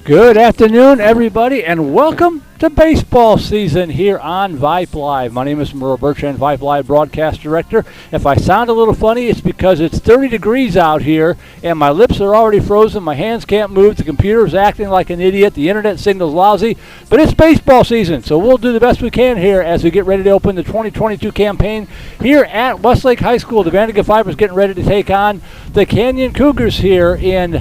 Good afternoon, everybody, and welcome to baseball season here on Vype Live. My name is Merle Bertrand, Vype Live broadcast director. If I sound a little funny, it's because it's 30 degrees out here, and my lips are already frozen, my hands can't move, the computer's acting like an idiot, the internet signal's lousy, but it's baseball season, so we'll do the best we can here as we get ready to open the 2022 campaign here at Westlake High School. The VANDEGRIFT VIPERS getting ready to take on the Canyon Cougars here in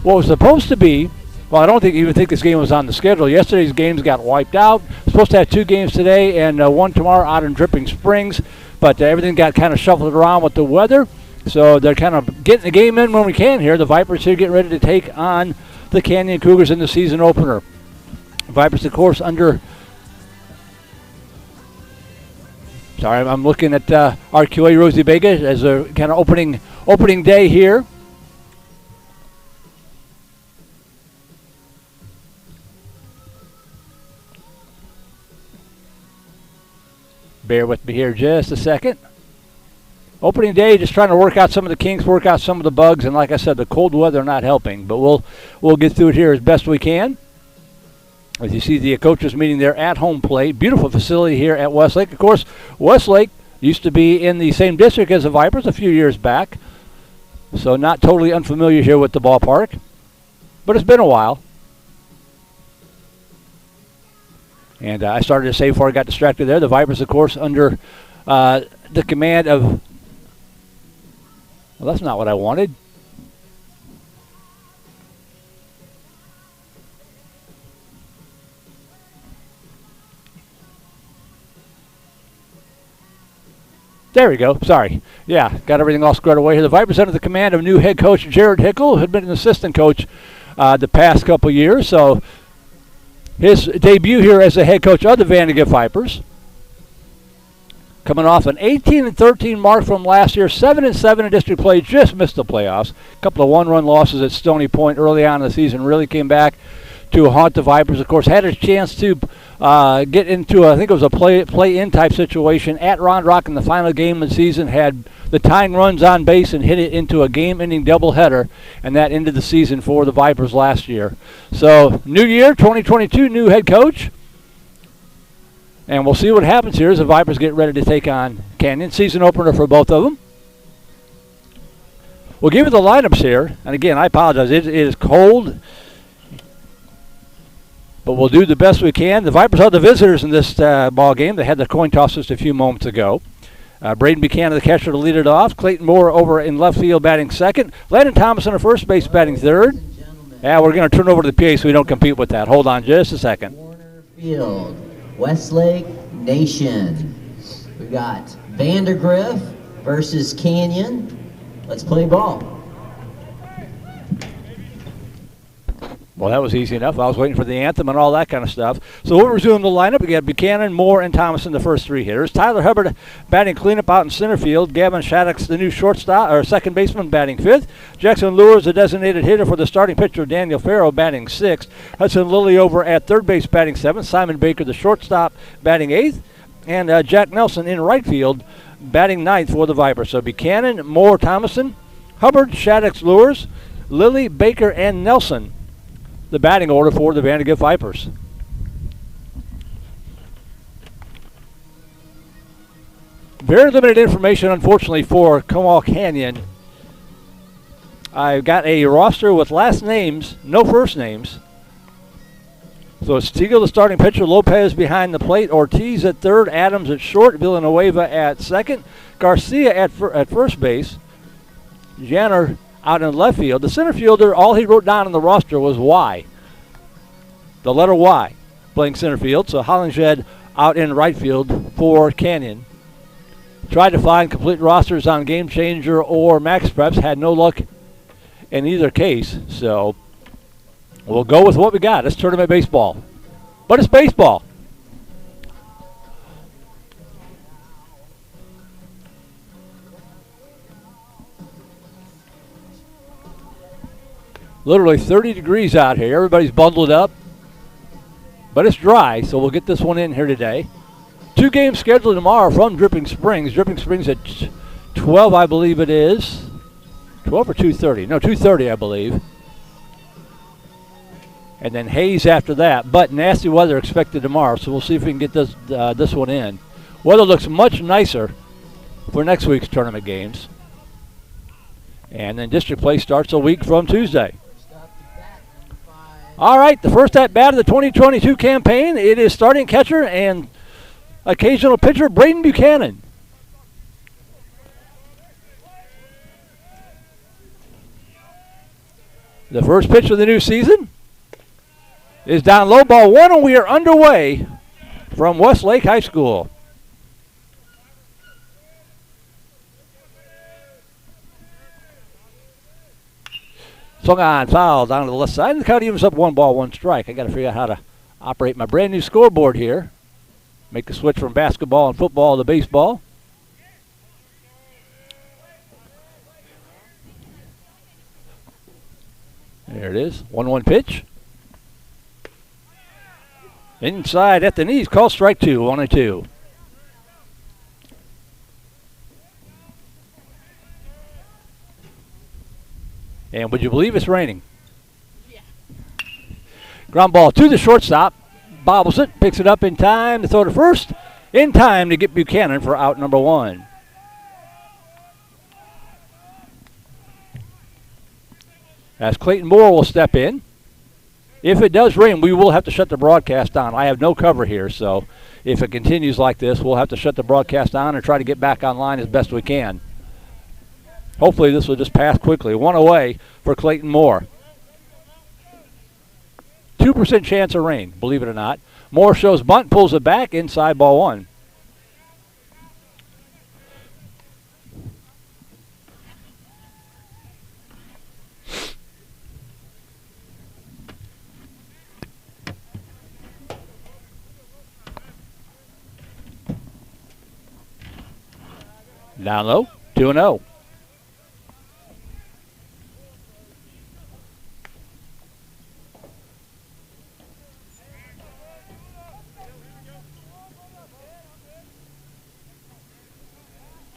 what was supposed to be, well, I don't even think this game was on the schedule. Yesterday's games got wiped out. Supposed to have 2 games today and one tomorrow out in Dripping Springs, but everything got kind of shuffled around with the weather. So they're kind of getting the game in when we can here. The Vipers here getting ready to take on the Canyon Cougars in the season opener. Vipers, of course, under... Sorry, I'm looking at RQA Rosie Vega as a kind of opening day here. Bear with me here just a second. Opening day, just trying to work out some of the kinks, work out some of the bugs, and like I said, the cold weather not helping. But we'll get through it here as best we can. As you see the coaches meeting there at home plate. Beautiful facility here at Westlake. Of course, Westlake used to be in the same district as the Vipers a few years back. So not totally unfamiliar here with the ballpark. But it's been a while. And I started to say before I got distracted there, the Vipers, of course, under the command of... Well, that's not what I wanted. There we go. Sorry. Yeah, got everything all squared away here. The Vipers under the command of new head coach Jared Hickel, who had been an assistant coach the past couple years. So... his debut here as the head coach of the VANDEGRIFT VIPERS. Coming off an 18-13 mark from last year, 7-7 in district play, just missed the playoffs. A couple of one-run losses at Stony Point early on in the season, really came back to haunt the Vipers. Of course, had a chance to get into, I think it was a play-in type situation at Round Rock in the final game of the season, had the tying runs on base and hit it into a game-ending doubleheader, and that ended the season for the Vipers last year. So, new year, 2022, new head coach. And we'll see what happens here as the Vipers get ready to take on Canyon. Season opener for both of them. We'll give you the lineups here. And again, I apologize. It is cold. But we'll do the best we can. The Vipers are the visitors in this ball game. They had the coin toss just a few moments ago. Braden Buchanan, the catcher, to lead it off. Clayton Moore over in left field batting second. Landon Thomason at first base batting third. Yeah, we're going to turn over to the PA so we don't compete with that. Hold on just a second. Warner Field, Westlake Nation. We've got VANDEGRIFT versus Canyon. Let's play ball. Well, that was easy enough. I was waiting for the anthem and all that kind of stuff. So we'll resume the lineup. We got Buchanan, Moore, and Thomason, the first 3 hitters. Tyler Hubbard batting cleanup out in center field. Gavin Shattuck's the new shortstop or second baseman batting 5th. Jackson Lewis, the designated hitter for the starting pitcher, Daniel Farrow, batting 6th. Hudson Lilly over at third base batting 7th. Simon Baker, the shortstop, batting 8th. And Jack Nelson in right field batting 9th for the Vipers. So Buchanan, Moore, Thomason, Hubbard, Shattuck's, Lewis, Lilly, Baker, and Nelson. The batting order for the VANDEGRIFT VIPERS. Very limited information, unfortunately, for Comal Canyon. I've got a roster with last names, no first names. So it's Teagle, the starting pitcher, Lopez behind the plate, Ortiz at third, Adams at short, Villanueva at second, Garcia at first base, Janner out in left field. The center fielder, all he wrote down on the roster was Y. The letter Y, playing center field. So Hollingshed out in right field for Canyon. Tried to find complete rosters on Game Changer or Max Preps. Had no luck in either case. So we'll go with what we got. It's tournament baseball. But it's baseball. Literally 30 degrees out here. Everybody's bundled up. But it's dry, so we'll get this one in here today. 2 games scheduled tomorrow from Dripping Springs. Dripping Springs at 12, I believe it is. 12 or 2:30? No, 2:30, I believe. and then Hayes after that. But nasty weather expected tomorrow, so we'll see if we can get this one in. Weather looks much nicer for next week's tournament games. And then district play starts a week from Tuesday. All right, the first at bat of the 2022 campaign. It is starting catcher and occasional pitcher Braden Buchanan. The first pitch of the new season is down low, ball one, and we are underway from Westlake High School. Swung on, foul down to the left side, and the count evens up 1 strike. I got to figure out how to operate my brand new scoreboard here. Make the switch from basketball and football to baseball. There it is. 1-1 pitch. Inside at the knees. Call strike two. 1-2. And would you believe it's raining? Yeah. Ground ball to the shortstop. Bobbles it. Picks it up in time to throw to first. In time to get Buchanan for out number one. As Clayton Moore will step in. If it does rain, we will have to shut the broadcast down. I have no cover here, so if it continues like this, we'll have to shut the broadcast down and try to get back online as best we can. Hopefully this will just pass quickly. One away for Clayton Moore. 2% chance of rain, believe it or not. Moore shows bunt, pulls it back, inside ball one. Down low, 2-0.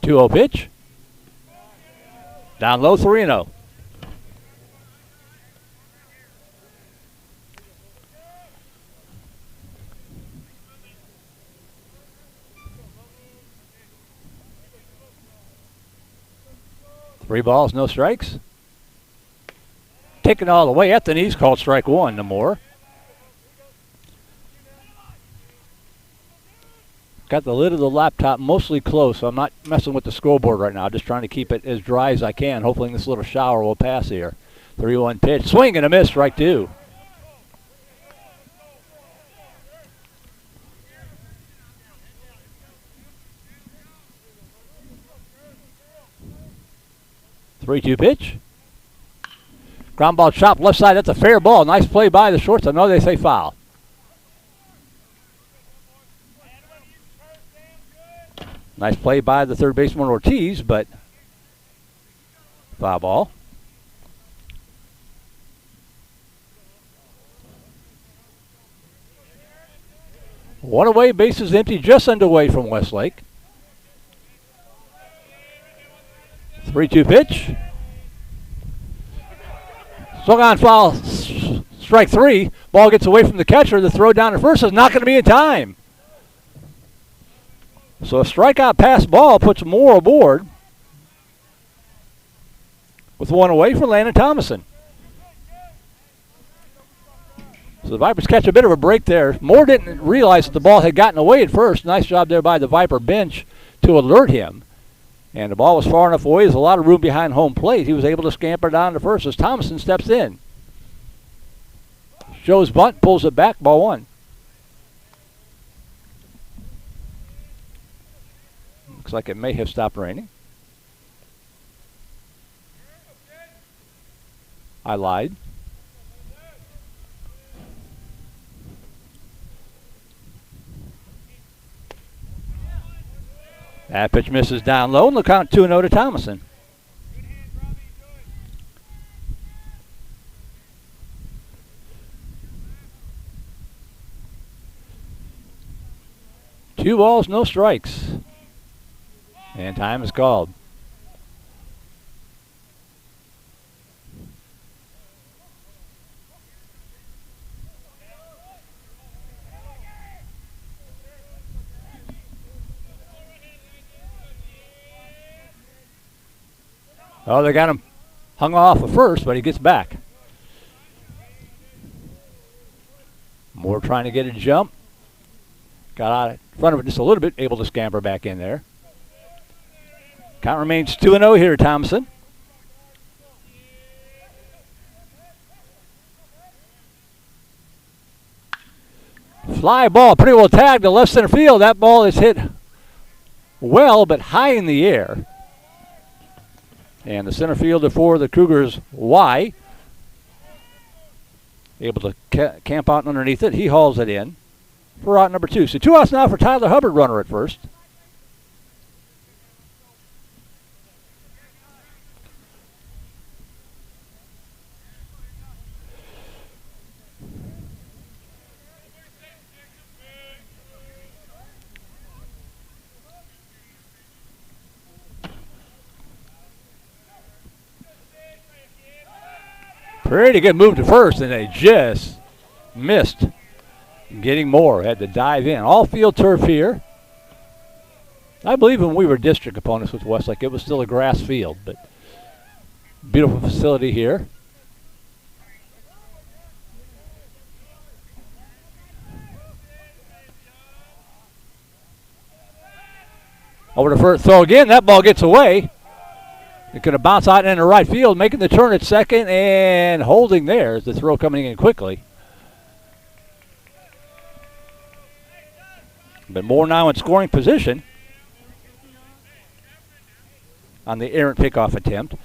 Two-0 pitch. Down low, 3-0. Three balls, no strikes. Taken all the way at the knees, called strike one to Moore. Got the lid of the laptop mostly closed, so I'm not messing with the scoreboard right now. Just trying to keep it as dry as I can. Hopefully this little shower will pass here. 3-1 pitch. Swing and a miss, strike two. Three-two pitch. Ground ball chopped left side. That's a fair ball. Nice play by the shortstop. No, they say foul. Nice play by the third baseman Ortiz, but foul ball. One away, bases empty, just underway from Westlake. 3-2 pitch. Swung on, foul, strike three. Ball gets away from the catcher. The throw down to first is not going to be in time. So a strikeout pass ball puts Moore aboard with one away for Landon Thomason. So the Vipers catch a bit of a break there. Moore didn't realize that the ball had gotten away at first. Nice job there by the Viper bench to alert him. And the ball was far enough away. There's a lot of room behind home plate. He was able to scamper down to first as Thomason steps in. Shows bunt, pulls it back, ball one. Looks like it may have stopped raining. I lied. That pitch misses down low, and the count 2-0 to Thomason. Two balls, no strikes. And time is called. Oh, they got him hung off at first, but he gets back. Moore trying to get a jump. Got out in front of it just a little bit, able to scamper back in there. Count remains 2-0 here, Thompson. Fly ball, pretty well tagged to left center field. That ball is hit well, but high in the air. And the center fielder for the Cougars, Y, able to camp out underneath it. He hauls it in for out number 2. So 2 outs now for Tyler Hubbard, runner at first. Pretty good move to first, and they just missed getting more. Had to dive in. All field turf here. I believe when we were district opponents with Westlake, it was still a grass field, but beautiful facility here. Over to first throw again. That ball gets away. It could have bounced out into right field, making the turn at second and holding there as the throw coming in quickly. But Moore now in scoring position on the errant pickoff attempt.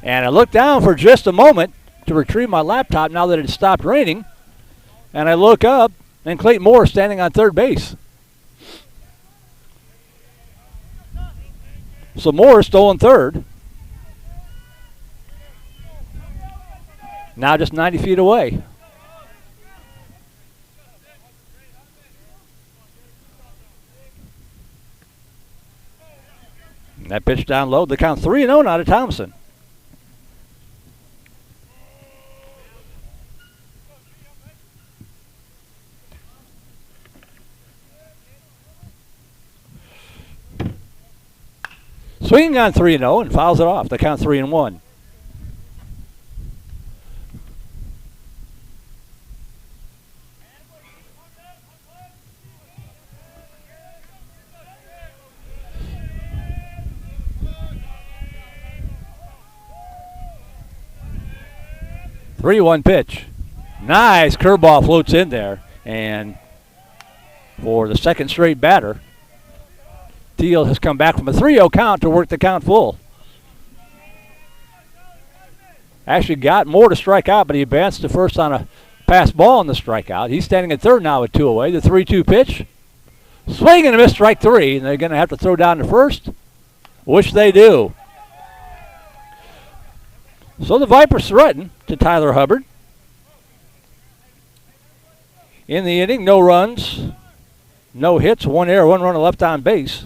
And I look down for just a moment to retrieve my laptop now that it stopped raining. And I look up, and Clayton Moore is standing on third base. So Moore is stolen third. Now just 90 feet away. And that pitch down low. The count 3-0 now to Thompson. Swinging on 3-0 and fouls it off. The count 3-1. Three-one pitch. Nice curveball floats in there, and for the second straight batter, Teal has come back from a 3-0 count to work the count full. Actually got Moore to strike out, but he advanced to first on a pass ball on the strikeout. He's standing at third now with 2 away. The 3-2 pitch. Swing and a miss, strike 3, and they're going to have to throw down to first, which they do. So the Vipers threaten to Tyler Hubbard. In the inning, no runs, no hits, 1 error, 1 runner left on base.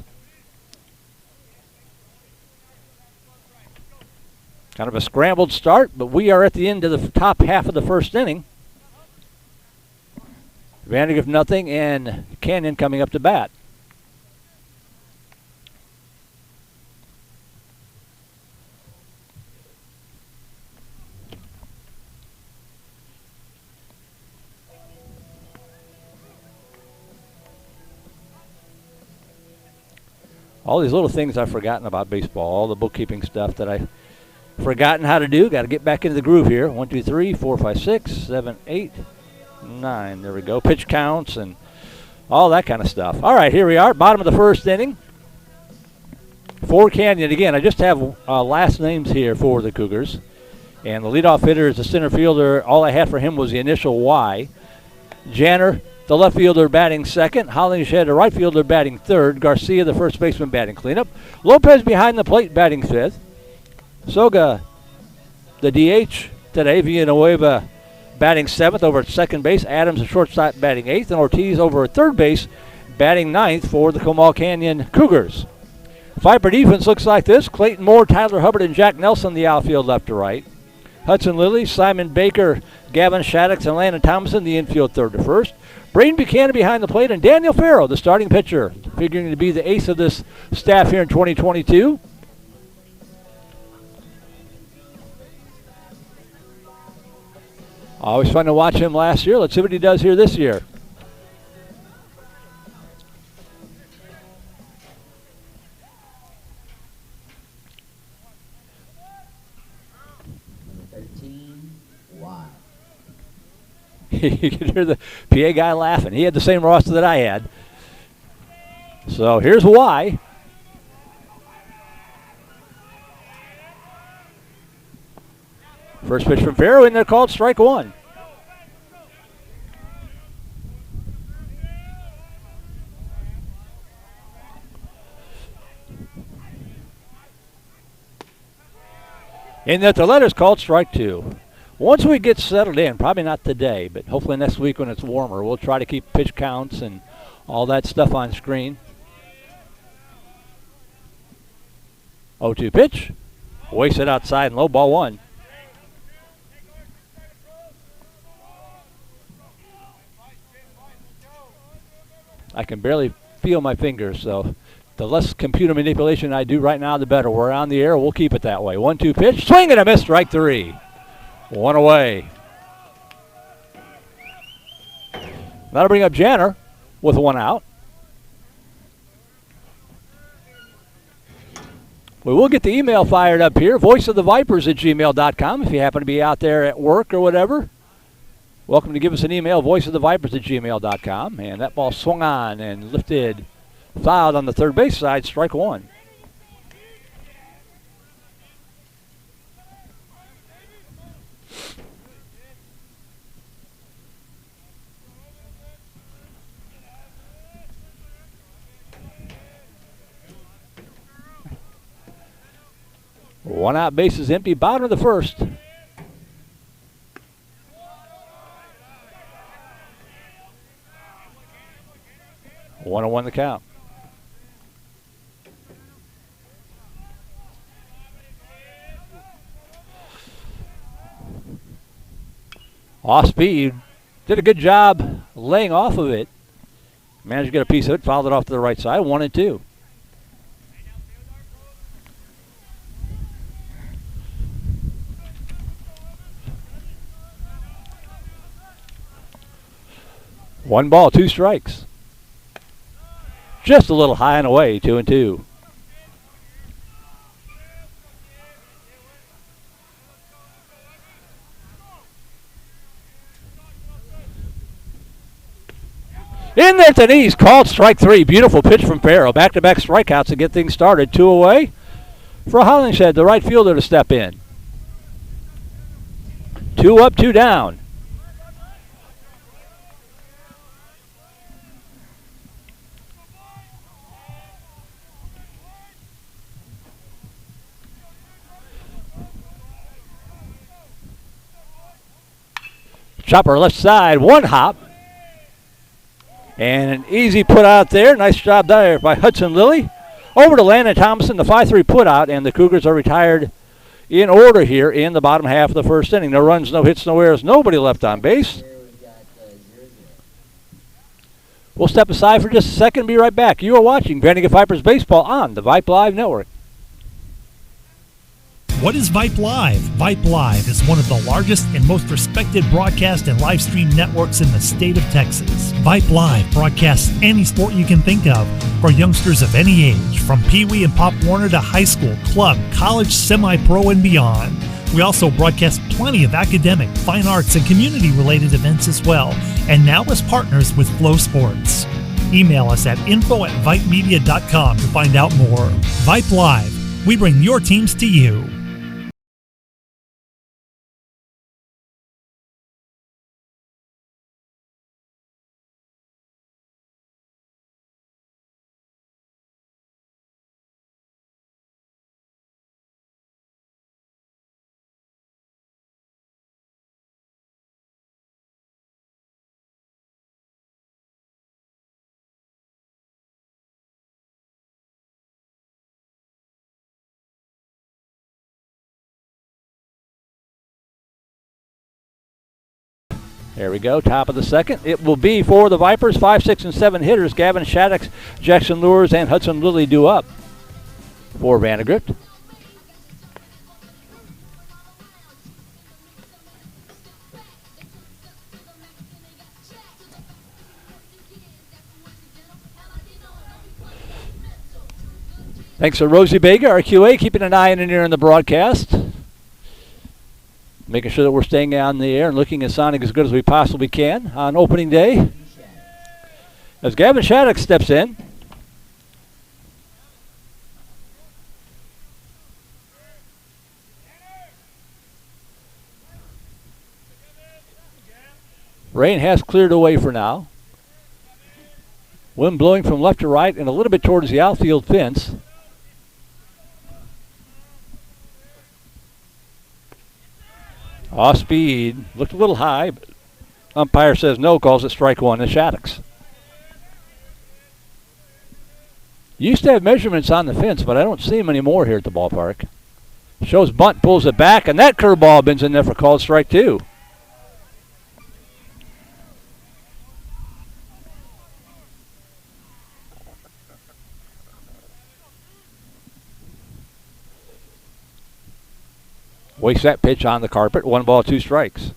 Kind of a scrambled start, but we are at the end of the top half of the first inning. VANDEGRIFT nothing, and Canyon coming up to bat. All these little things I've forgotten about baseball, all the bookkeeping stuff that I've forgotten how to do. Got to get back into the groove here. 1, 2, 3, 4, 5, 6, 7, 8, 9. There we go. Pitch counts and all that kind of stuff. All right, here we are. Bottom of the first inning. For Canyon, again, I just have last names here for the Cougars. And the leadoff hitter is the center fielder. All I had for him was the initial Y. Janner, the left fielder, batting second. Hollingshead, the right fielder, batting third. Garcia, the first baseman, batting cleanup. Lopez behind the plate, batting fifth. Soga, the DH today. Villanueva batting seventh over at second base. Adams, the shortstop, batting eighth. And Ortiz over at third base, batting ninth for the Comal Canyon Cougars. Viper defense looks like this. Clayton Moore, Tyler Hubbard, and Jack Nelson, the outfield left to right. Hudson Lilly, Simon Baker, Gavin Shaddix, and Landon Thomason, the infield third to first. Braden Buchanan behind the plate, and Daniel Farrow, the starting pitcher, figuring to be the ace of this staff here in 2022. Always fun to watch him last year. Let's see what he does here this year. You can hear the PA guy laughing. He had the same roster that I had. So here's why. First pitch from Farrow in there, called strike one. In that the letter's called strike two. Once we get settled in, probably not today, but hopefully next week when it's warmer, we'll try to keep pitch counts and all that stuff on screen. 0-2 pitch. Wasted outside and low, ball one. I can barely feel my fingers, so the less computer manipulation I do right now, the better. We're on the air. We'll keep it that way. 1-2 pitch. Swing and a miss. Strike three. One away. That'll bring up Janner with one out. We will get the email fired up here, voiceofthevipers@gmail.com. If you happen to be out there at work or whatever, welcome to give us an email, voiceofthevipers@gmail.com. And that ball swung on and lifted, fouled on the third base side, strike one. One out, base is empty, bottom of the first. One and one the count. Off speed. Did a good job laying off of it. Managed to get a piece of it, fouled it off to the right side, 1-2. One ball, two strikes. Just a little high and away, 2-2. In there to knees, called strike three. Beautiful pitch from Farrow. Back-to-back strikeouts to get things started. Two away for Hollingshead, the right fielder, to step in. Two up, two down. Chopper left side, one hop. And an easy put out there. Nice job there by Hudson Lilly. Over to Landon Thomason, the 5-3 put out, and the Cougars are retired in order here in the bottom half of the first inning. No runs, no hits, no errors, nobody left on base. We'll step aside for just a second and be right back. You are watching VandeGrift Vipers Baseball on the Vype Live Network. What is Vype Live? Vype Live is one of the largest and most respected broadcast and live stream networks in the state of Texas. Vype Live broadcasts any sport you can think of for youngsters of any age, from Pee Wee and Pop Warner to high school, club, college, semi-pro, and beyond. We also broadcast plenty of academic, fine arts, and community-related events as well, and now as partners with Flow Sports. Email us at info@vypemedia.com to find out more. Vype Live. We bring your teams to you. There we go, top of the second. It will be for the Vipers, 5, 6, and 7 hitters. Gavin Shaddix, Jackson Lures, and Hudson Lilly due up for VANDEGRIFT. Thanks to Rosie Vega, our QA, keeping an eye and an ear on the broadcast. Making sure that we're staying on the air and looking and sounding as good as we possibly can on opening day. As Gavin Shattuck steps in. Rain has cleared away for now. Wind blowing from left to right and a little bit towards the outfield fence. Off speed, looked a little high, but umpire says no, calls it strike one to Shaddix. Used to have measurements on the fence, but I don't see them anymore here at the ballpark. Shows bunt, pulls it back, and that curveball bends in there for called strike two. Wastes that pitch on the carpet. 1 ball, 2 strikes.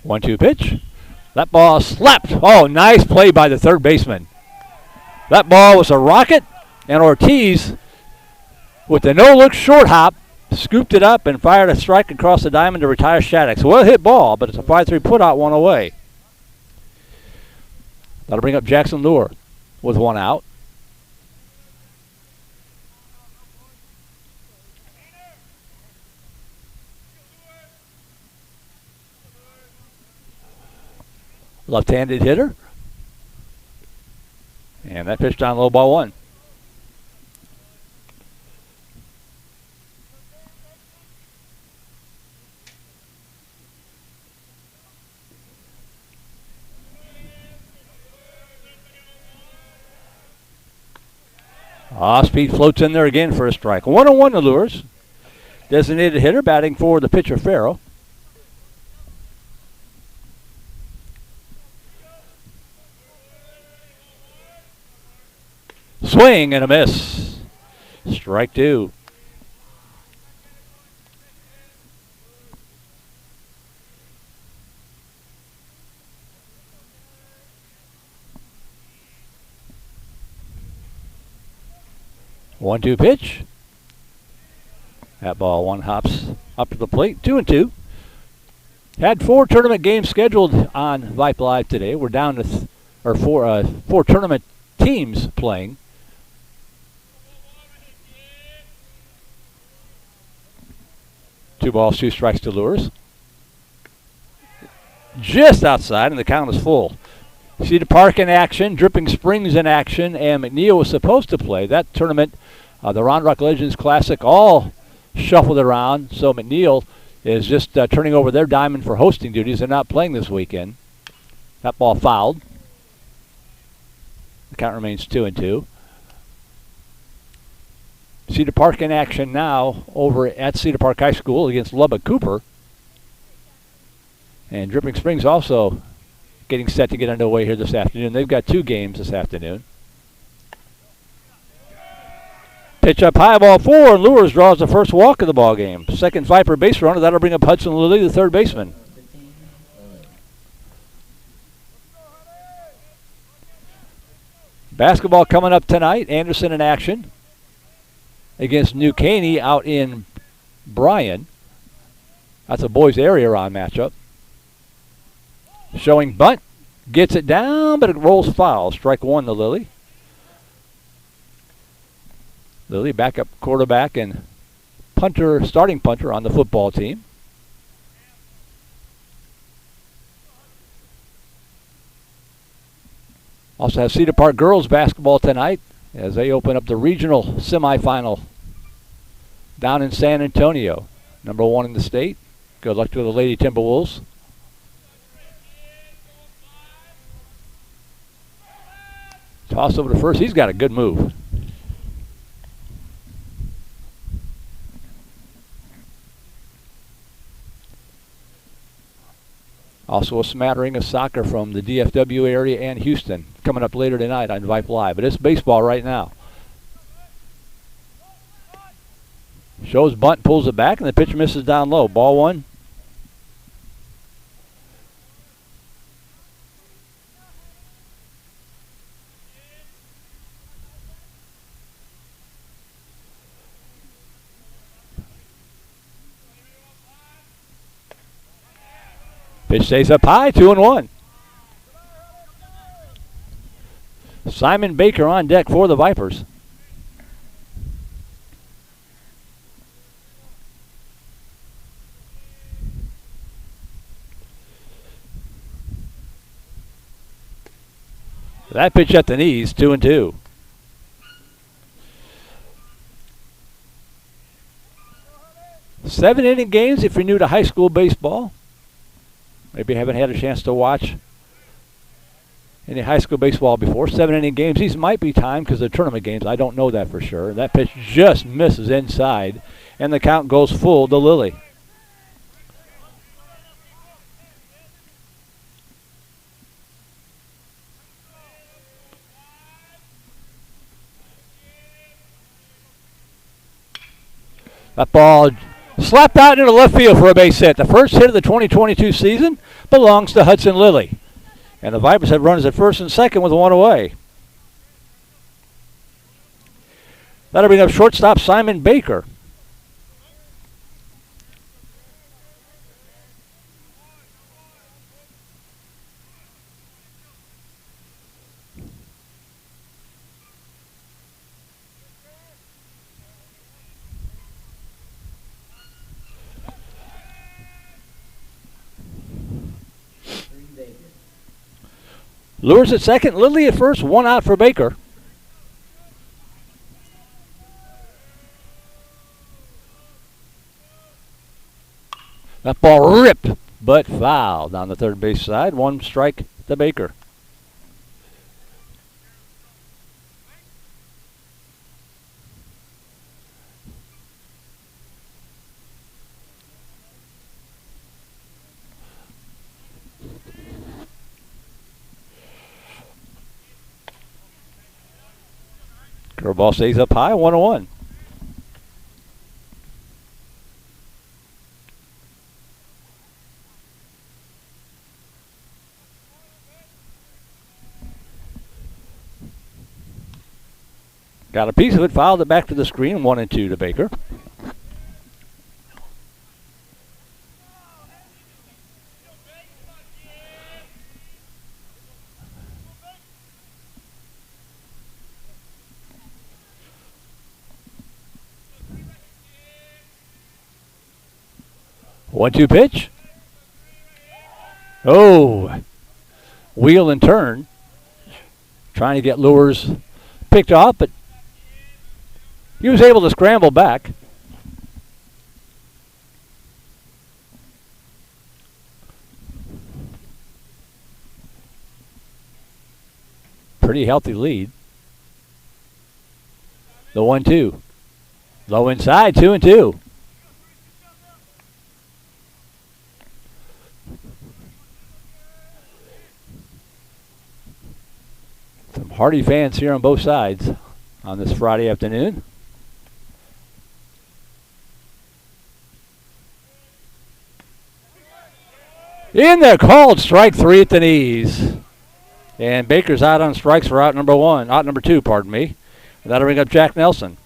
One, 2 pitch. That ball slapped. Oh, nice play by the third baseman. That ball was a rocket, and Ortiz, with the no-look short hop, scooped it up and fired a strike across the diamond to retire Shaddix. Well hit ball, but it's a 5-3 put out, one away. That'll bring up Jackson Lure with 1 out. Left-handed hitter. And that pitch down low, ball 1. Off-speed floats in there again for a strike. 1-1 to Lures. Designated hitter batting for the pitcher, Farrow. Swing and a miss. Strike 2. One, 2 pitch. That ball 1 hops up to the plate. 2-2. Had 4 tournament games scheduled on Vype Live today. We're down to 4 tournament teams playing. Two balls, 2 strikes to Lures. Just outside, and the count is full. Cedar Park in action, Dripping Springs in action, and McNeil was supposed to play. That tournament, the Round Rock Legends Classic, all shuffled around, so McNeil is just turning over their diamond for hosting duties. They're not playing this weekend. That ball fouled. The count remains 2-2. Cedar Park in action now over at Cedar Park High School against Lubbock Cooper. And Dripping Springs also getting set to get underway here this afternoon. They've got 2 games this afternoon. Pitch up high, ball 4, and Lures draws the first walk of the ball game. Second Viper base runner. That'll bring up Hudson Lilly, the third baseman. Basketball coming up tonight. Anderson in action against New Caney out in Bryan. That's a boys area round matchup. Showing bunt. Gets it down, but it rolls foul. Strike 1 to Lilly. Lilly, backup quarterback and punter, starting punter on the football team. Also have Cedar Park girls basketball tonight as they open up the regional semifinal down in San Antonio. Number 1 in the state. Good luck to the Lady Timberwolves. Toss over to first. He's got a good move. Also a smattering of soccer from the DFW area and Houston coming up later tonight on Vype Live. But it's baseball right now. Shows bunt, pulls it back, and the pitcher misses down low. Ball one. Pitch stays up high, 2-1. Simon Baker on deck for the Vipers. That pitch at the knees, 2-2. Seven-inning games if you're new to high school baseball. Maybe you haven't had a chance to watch any high school baseball before. 7-inning games. These might be timed because they're tournament games. I don't know that for sure. That pitch just misses inside, and the count goes full to Lilly. That ball slapped out into left field for a base hit. The first hit of the 2022 season belongs to Hudson Lilly. And the Vipers have runners at first and second with one away. That'll bring up shortstop Simon Baker. Lures at second, Lilly at first, one out for Baker. That ball ripped, but fouled on the third base side. One strike to Baker. Curveball stays up high, 1-1. Got a piece of it, fouled it back to the screen, 1-2 to Baker. One-two pitch. Oh, wheel and turn. Trying to get Lures picked off, but he was able to scramble back. Pretty healthy lead. The 1-2. Low inside, 2-2. Some hearty fans here on both sides on this Friday afternoon. In there, called strike three at the knees. And Baker's out on strikes for out number two, pardon me. That'll bring up Jack Nelson.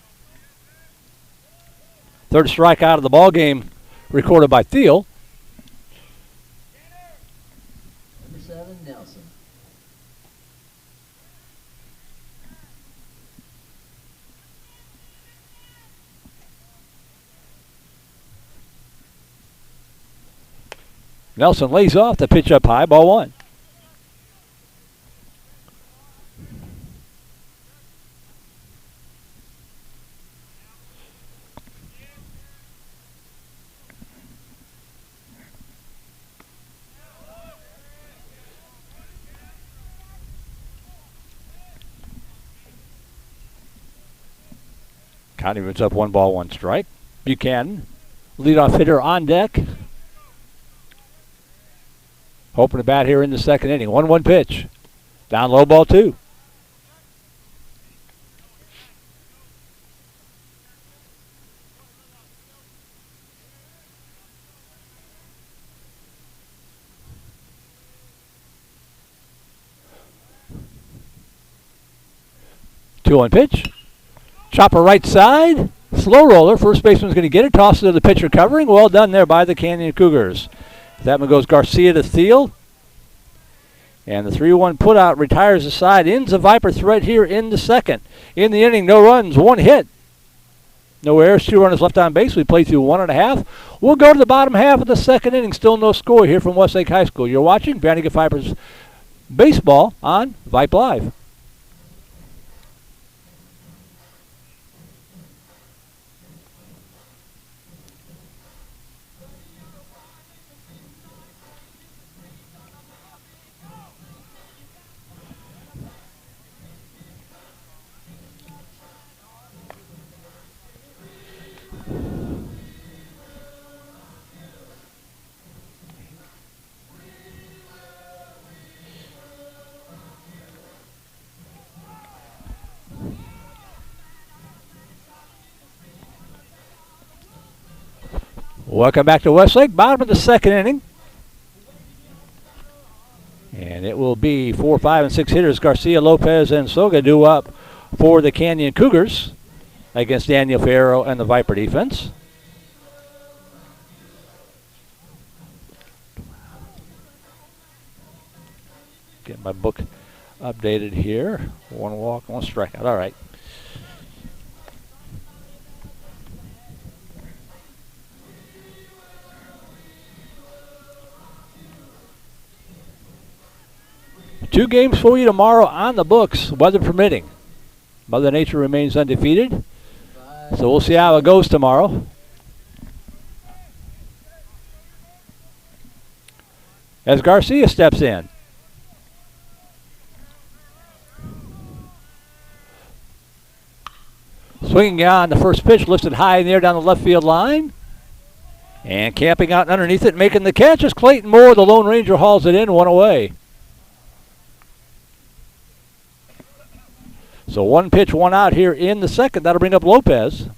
Third strikeout of the ball game recorded by Thiel. Number 7, Nelson. Nelson lays off the pitch up high, ball one. Count evens up 1 ball, 1 strike. Buchanan, leadoff hitter on deck. Hoping to bat here in the second inning. 1-1 pitch. Down low, ball 2. Two on pitch. Chopper right side. Slow roller. First baseman's going to get it. Toss it to the pitcher covering. Well done there by the Canyon Cougars. That one goes Garcia to Thiel. And the 3-1 putout retires the side. Ends a Viper threat here in the second. In the inning, no runs, 1 hit. No errors, 2 runners left on base. We play through 1.5. We'll go to the bottom half of the second inning. Still no score here from Westlake High School. You're watching VANDEGRIFT Vipers baseball on Vype Live. Welcome back to Westlake. Bottom of the second inning. And it will be 4, 5, and 6 hitters. Garcia, Lopez, and Soga due up for the Canyon Cougars against Daniel Ferro and the Viper defense. Get my book updated here. 1 walk, 1 strikeout. All right. Two games for you tomorrow on the books, weather permitting. Mother Nature remains undefeated, so we'll see how it goes tomorrow. As Garcia steps in. Swinging on the first pitch, lifted high in the air down the left field line. And camping out underneath it, making the catch is Clayton Moore. The Lone Ranger hauls it in, 1 away. So 1 pitch, 1 out here in the second. That'll bring up Lopez.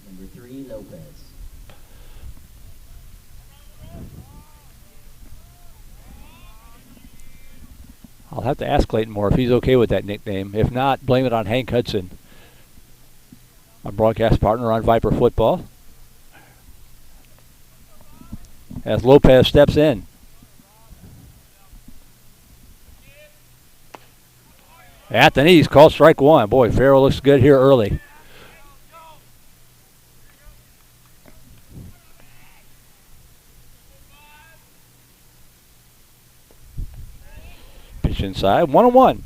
Number 3, Lopez. I'll have to ask Clayton Moore if he's okay with that nickname. If not, blame it on Hank Hudson, my broadcast partner on Viper Football. As Lopez steps in. At the knees, called strike 1. Boy, Farrell looks good here early. Pitch inside, 1-1.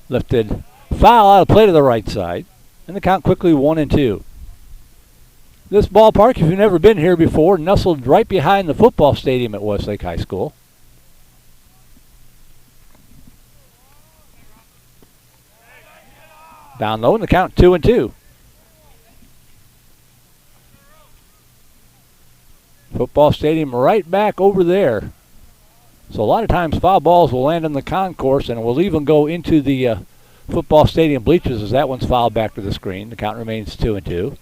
Lifted foul out of play to the right side. And the count quickly 1-2. This ballpark, if you've never been here before, nestled right behind the football stadium at Westlake High School. Down low, and the count 2-2. Football stadium right back over there. So a lot of times foul balls will land in the concourse and will even go into the football stadium bleachers as that one's fouled back to the screen. The count remains 2-2.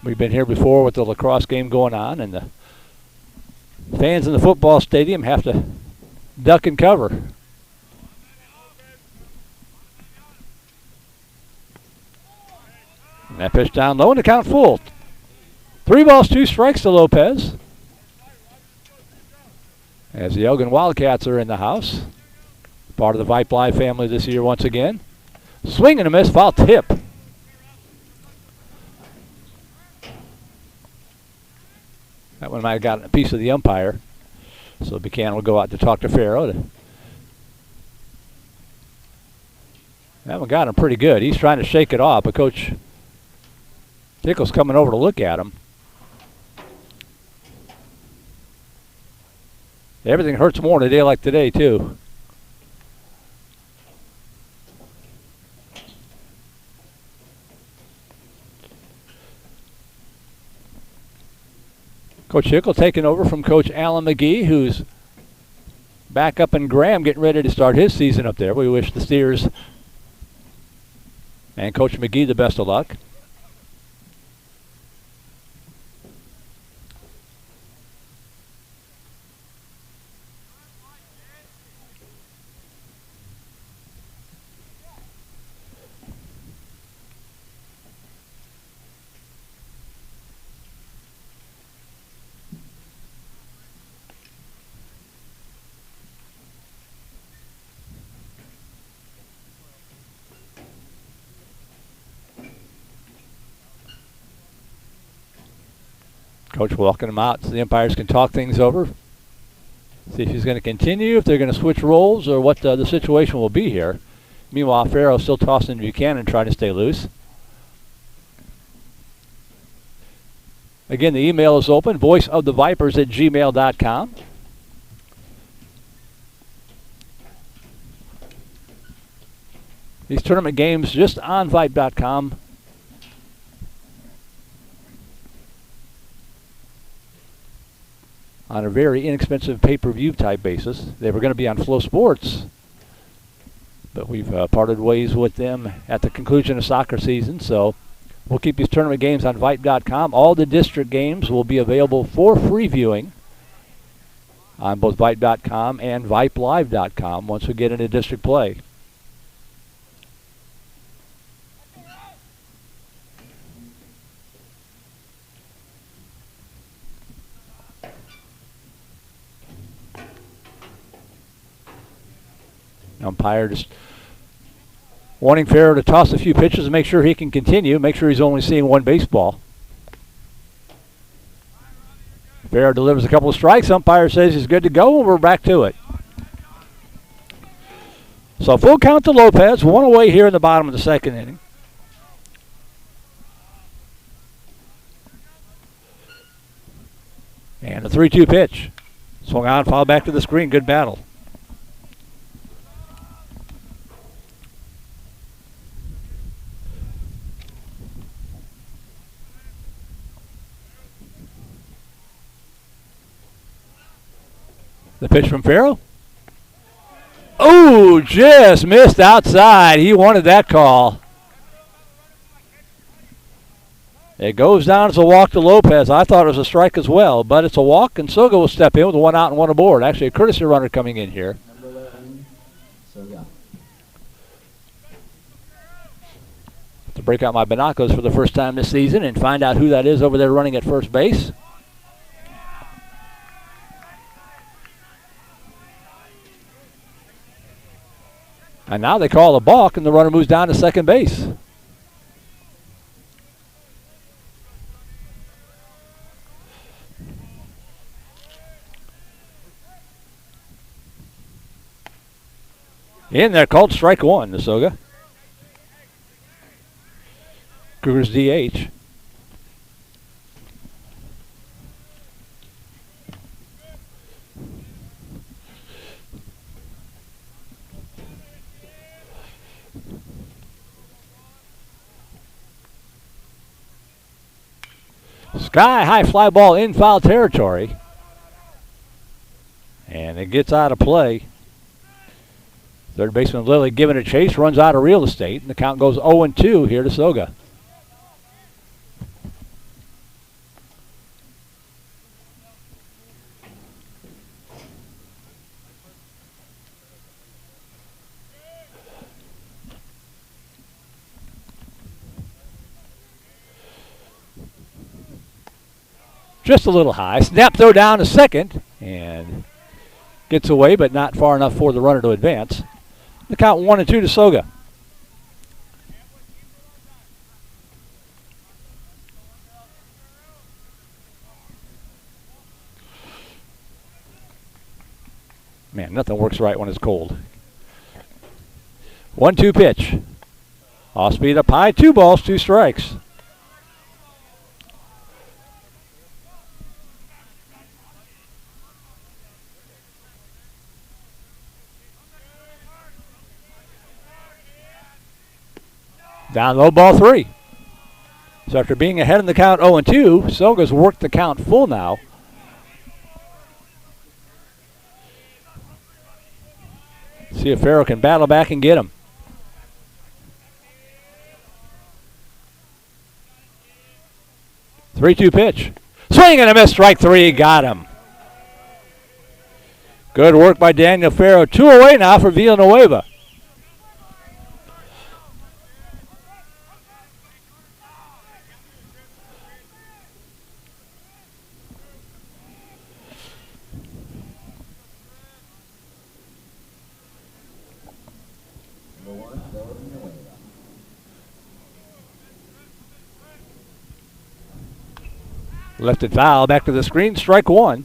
We've been here before with the lacrosse game going on, and the fans in the football stadium have to duck and cover. And that pitch down low, and the count full. 3 balls, 2 strikes to Lopez. As the Elgin Wildcats are in the house. Part of the Vype Live family this year once again. Swing and a miss, foul tip. That one might have gotten a piece of the umpire. So Buchanan will go out to talk to Farrow to That one got him pretty good. He's trying to shake it off, but Coach Tickle's coming over to look at him. Everything hurts more on a day like today, too. Coach Tickle taking over from Coach Alan McGee, who's back up in Graham, getting ready to start his season up there. We wish the Steers and Coach McGee the best of luck. Coach walking him out so the umpires can talk things over. See if he's going to continue, if they're going to switch roles, or what the situation will be here. Meanwhile, Farrow still tossing Buchanan, trying to stay loose. Again, the email is open, voiceofthevipers@gmail.com. These tournament games just on Vype.com. On a very inexpensive pay-per-view type basis. They were going to be on Flow Sports, but we've parted ways with them at the conclusion of soccer season, so we'll keep these tournament games on Vype.com. All the district games will be available for free viewing on both Vype.com and VipeLive.com once we get into district play. Umpire just wanting Farrow to toss a few pitches and make sure he can continue, make sure he's only seeing one baseball. Farrow delivers a couple of strikes. Umpire says he's good to go, and we're back to it. So full count to Lopez, one away here in the bottom of the second inning. And a 3-2 pitch. Swung on, foul back to the screen. Good battle. The pitch from Farrow. Oh, just missed outside. He wanted that call. It goes down as a walk to Lopez. I thought it was a strike as well, but it's a walk, and Soga will step in with one out and one aboard. Actually, a courtesy runner coming in here. Number 11, Soga. To break out my binoculars for the first time this season and find out who that is over there running at first base. And now they call a balk, and the runner moves down to second base. In there, called strike one, Nasoga. Cougars DH. Sky high fly ball in foul territory. And it gets out of play. Third baseman Lilly giving it a chase, runs out of real estate, and the count goes 0-2 here to Soga. Just a little high. Snap throw down to second, and gets away, but not far enough for the runner to advance. The count 1-2 to Soga. Man, nothing works right when it's cold. 1-2 pitch. Off speed up high, 2 balls, 2 strikes. Down low, ball 3. So after being ahead in the count 0-2, Soga's worked the count full now. See if Farrell can battle back and get him. 3-2 pitch. Swing and a miss, strike 3, got him. Good work by Daniel Farrell. 2 away now for Villanueva. Lifted foul, back to the screen, strike 1.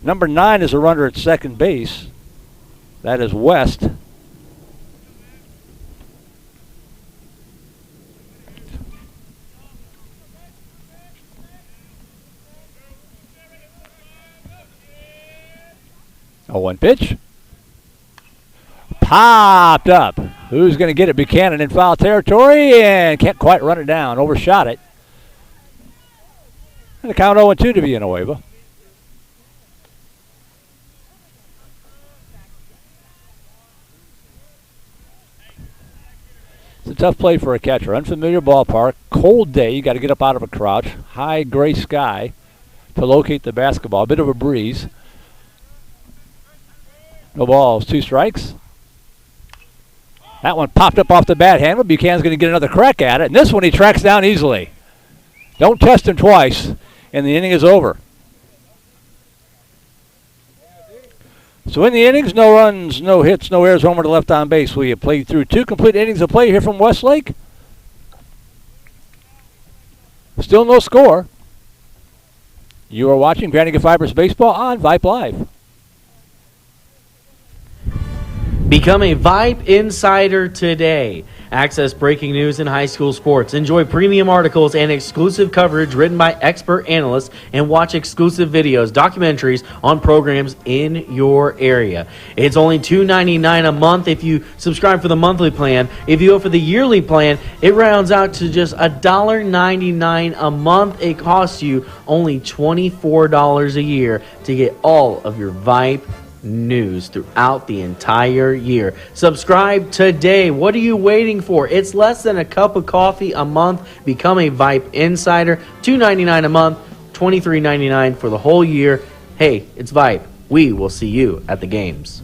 Number 9 is a runner at second base. That is West. Oh, 1 pitch. Popped up. Who's going to get it? Buchanan in foul territory and can't quite run it down. Overshot it. And the count 0-2 to Villanueva. It's a tough play for a catcher. Unfamiliar ballpark, cold day. You got to get up out of a crouch. High gray sky to locate the basketball. A bit of a breeze. No balls, 2 strikes. That one popped up off the bat handle. Buchanan's going to get another crack at it. And this one he tracks down easily. Don't test him twice, and the inning is over. So in the innings, no runs, no hits, no errors, homer to left on base. We have played through 2 complete innings of play here from Westlake. Still no score. You are watching Vandegrifts Vipers Baseball on Vype Live. Become a Vype Insider today. Access breaking news in high school sports. Enjoy premium articles and exclusive coverage written by expert analysts, and watch exclusive videos, documentaries on programs in your area. It's only $2.99 a month if you subscribe for the monthly plan. If you go for the yearly plan, it rounds out to just $1.99 a month. It costs you only $24 a year to get all of your Vype news throughout the entire year. Subscribe today. What are you waiting for? It's less than a cup of coffee a month. Become a Vype Insider. $2.99 a month, $23.99 for the whole year. Hey, it's Vype. We will see you at the games.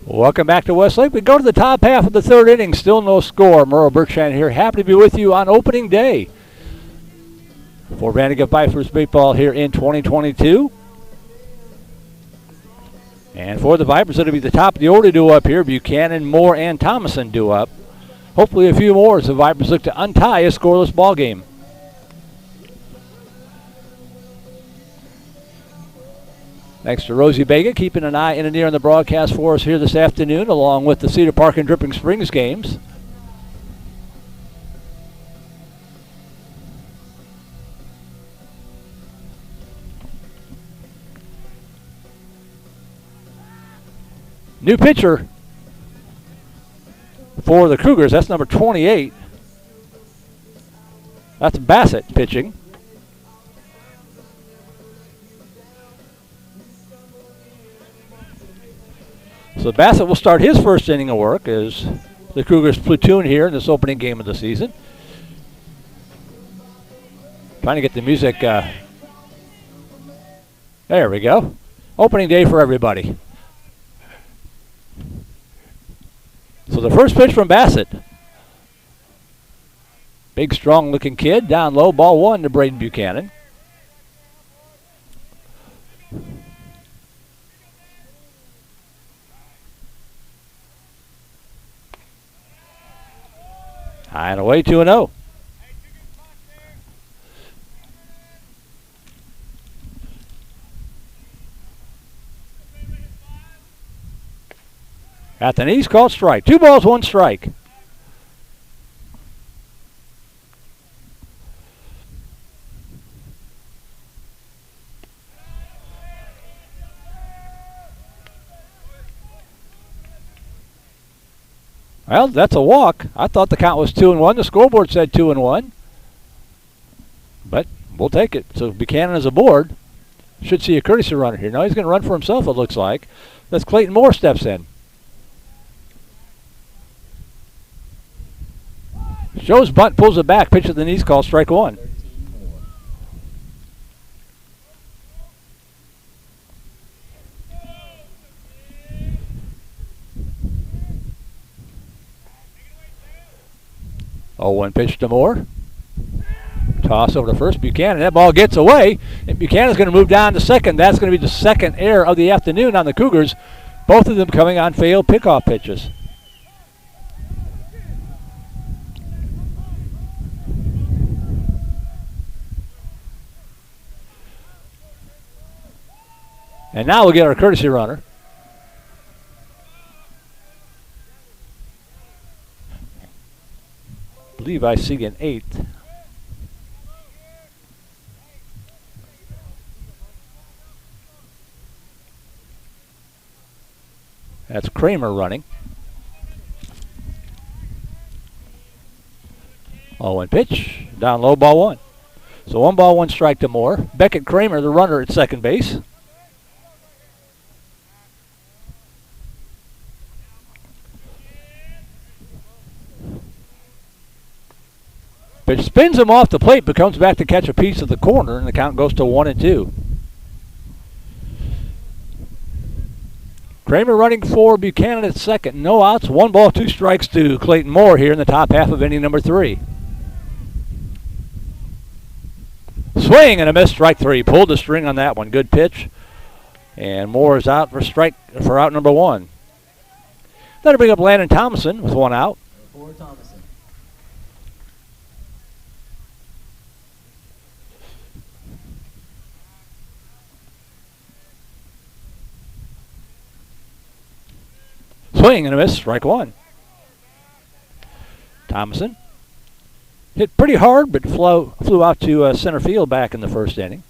Welcome back to Westlake. We go to the top half of the 3rd inning. Still no score. Merle Bertrand here. Happy to be with you on opening day for Vandegrifts Vipers baseball here in 2022. And for the Vipers, it'll be the top of the order due up here. Buchanan, Moore, and Thomason due up. Hopefully a few more as the Vipers look to untie a scoreless ball game. Thanks to Rosie Vega keeping an eye in and ear on the broadcast for us here this afternoon, along with the Cedar Park and Dripping Springs games. New pitcher for the Cougars. That's number 28. That's Bassett pitching. So Bassett will start his first inning of work as the Cougars platoon here in this opening game of the season. Trying to get the music. There we go. Opening day for everybody. So the first pitch from Bassett. Big, strong-looking kid. Down low, ball 1 to Braden Buchanan. High and away, 2-0. At the knees, called strike. 2 balls, 1 strike. Well, that's a walk. I thought the count was 2-1. The scoreboard said 2-1. But we'll take it. So Buchanan is aboard. Should see a courtesy runner here. Now he's going to run for himself, it looks like. That's Clayton Moore steps in. Shows bunt, pulls it back. Pitch at the knees, called strike 1. 13 more. Oh, 1 pitch to Moore. Toss over to first. Buchanan. That ball gets away. And Buchanan's going to move down to second. That's going to be the second error of the afternoon on the Cougars. Both of them coming on failed pickoff pitches. And now we'll get our courtesy runner. I believe I see an 8th. That's Kramer running. 0-1 pitch. Down low, ball 1. So 1 ball, 1 strike to Moore. Beckett Kramer, the runner at second base. Pitch spins him off the plate, but comes back to catch a piece of the corner, and the count goes to 1-2. Kramer running for Buchanan at second. No outs. 1 ball, 2 strikes to Clayton Moore here in the top half of inning number 3. Swing and a miss, strike 3. Pulled the string on that one. Good pitch. And Moore is out for out number 1. That'll bring up Landon Thomason with 1 out. For Thomason. Swing and a miss, strike 1. Thomason hit pretty hard, but flew out to center field back in the first inning.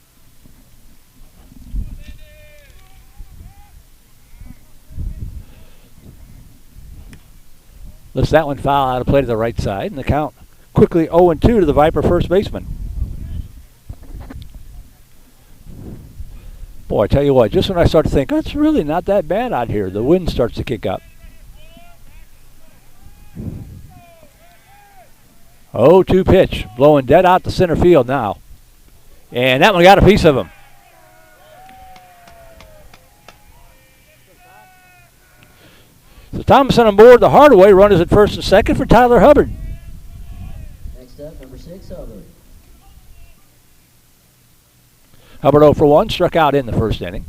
Lifts that one foul out of play to the right side, and the count quickly 0-2 to the Viper first baseman. Boy, I tell you what, just when I start to think, it's really not that bad out here, the wind starts to kick up. 0-2 pitch, blowing dead out to center field now. And that one got a piece of him. So Thomason on board the Hardaway. Runners at first and second for Tyler Hubbard. Next up, number 6, Hubbard. Hubbard 0 for 1, struck out in the first inning.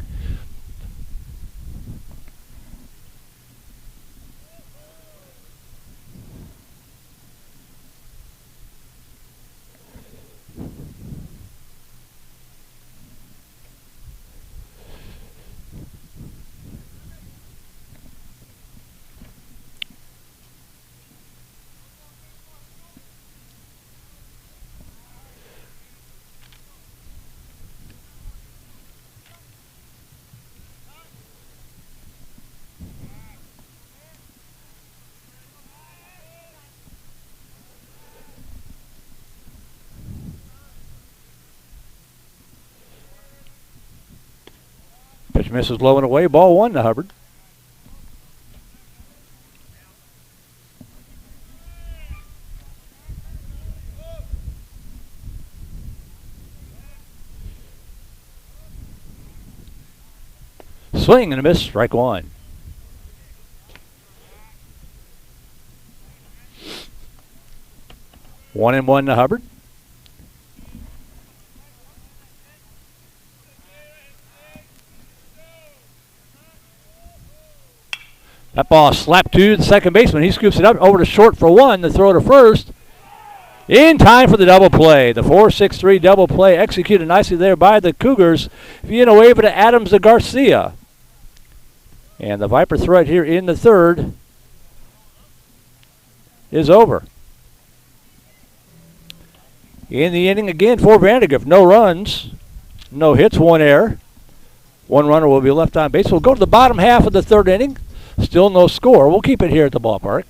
Pitch misses low and away. Ball 1 to Hubbard. Swing and a miss. Strike 1. One and 1 to Hubbard. That ball slapped to the second baseman. He scoops it up over to short for 1. The throw to first. In time for the double play. The 4-6-3 double play executed nicely there by the Cougars. Vienna wave it to Adams to Garcia. And the Viper threat here in the third is over. In the inning again for VANDEGRIFT. No runs, no hits, one error. One runner will be left on base. We'll go to the bottom half of the third inning. Still no score. We'll keep it here at the ballpark.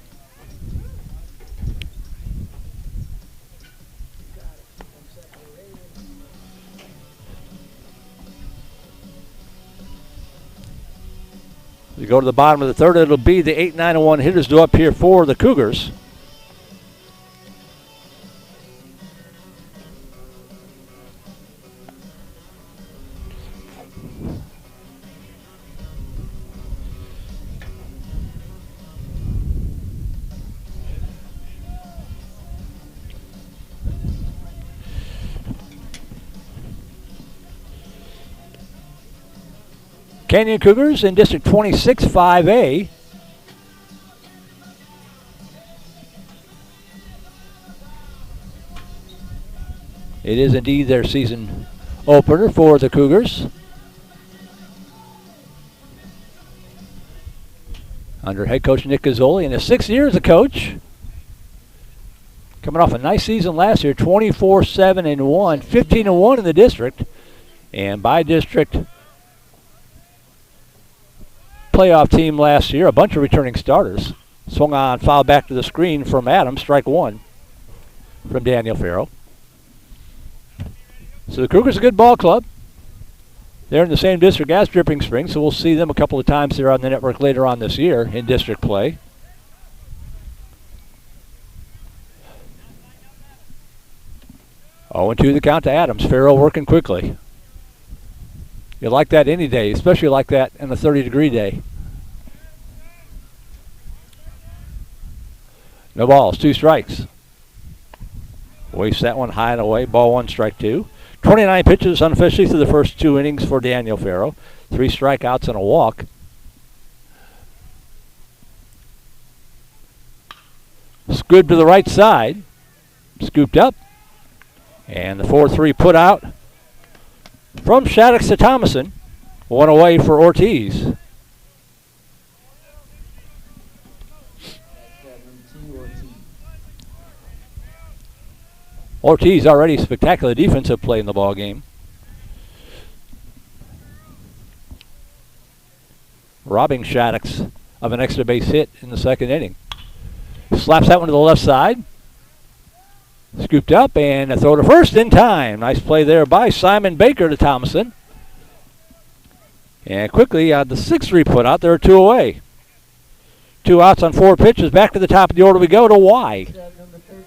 We go to the bottom of the third. It'll be the 8, 9, and 1 hitters due up here for the Cougars. Canyon Cougars in District 26, 5A. It is indeed their season opener for the Cougars. Under head coach Nick Gazzoli in his 6th year as a coach. Coming off a nice season last year, 24-7-1, 15-1 in the district. And by district playoff team last year, a bunch of returning starters. Swung on, foul back to the screen from Adams, strike one from Daniel Farrow. So the Cougars a good ball club. They're in the same district as Dripping Springs, so we'll see them a couple of times here on the network later on this year in district play. Oh, and 2 the count to Adams. Farrow working quickly. You like that any day, especially like that in a 30-degree day. No balls, 2 strikes. Wastes that one high and away. Ball 1, strike 2. 29 pitches unofficially through the first 2 innings for Daniel Farrow. 3 strikeouts and a walk. Scooped to the right side. Scooped up. And the 4-3 put out from Shaddix to Thomason. 1 away for Ortiz. Ortiz already spectacular defensive play in the ball game. Robbing Shaddix of an extra base hit in the 2nd inning. Slaps that one to the left side. Scooped up and a throw to first in time. Nice play there by Simon Baker to Thomason. And quickly the 6-3 put out. There are 2 away. 2 outs on 4 pitches. Back to the top of the order we go to Y. Number 13,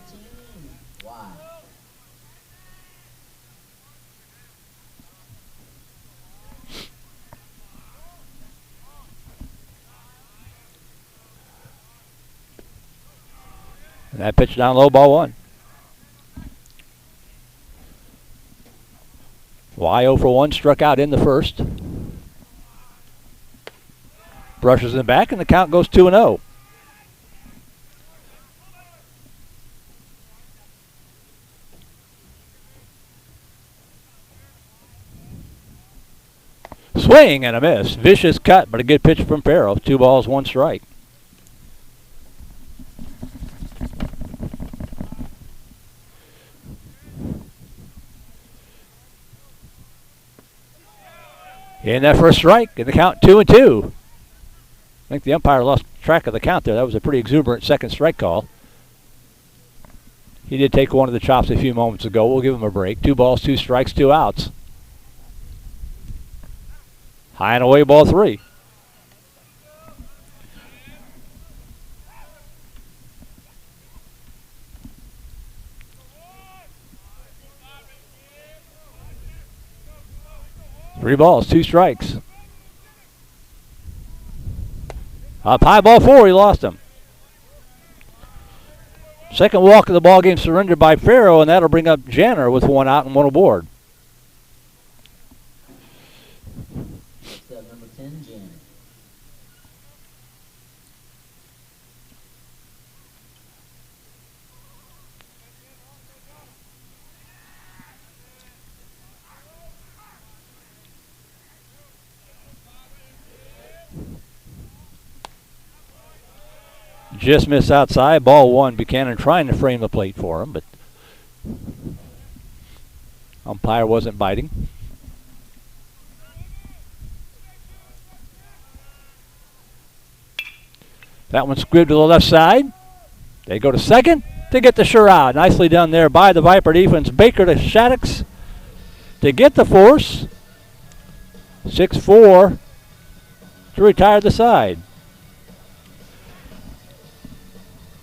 Y. And that pitch down low, ball 1. Y 0 for 1, struck out in the first. Brushes him back, and the count goes 2-0. Swing and a miss. Vicious cut, but a good pitch from Farrow. 2 balls, 1 strike. In that first strike, and the count 2-2. I think the umpire lost track of the count there. That was a pretty exuberant second strike call. He did take one of the chops a few moments ago. We'll give him a break. 2 balls, 2 strikes, 2 outs. High and away, ball 3. Three balls, 2 strikes. Up high, ball 4, he lost him. Second walk of the ball game surrendered by Farrow, and that'll bring up Janner with 1 out and 1 aboard. Number 10, Janet. Just missed outside. Ball one. Buchanan trying to frame the plate for him, but umpire wasn't biting. That one squibbed to the left side. They go to second to get the sure out. Nicely done there by the Viper defense. Baker to Shaddix to get the force. 6-4 to retire the side.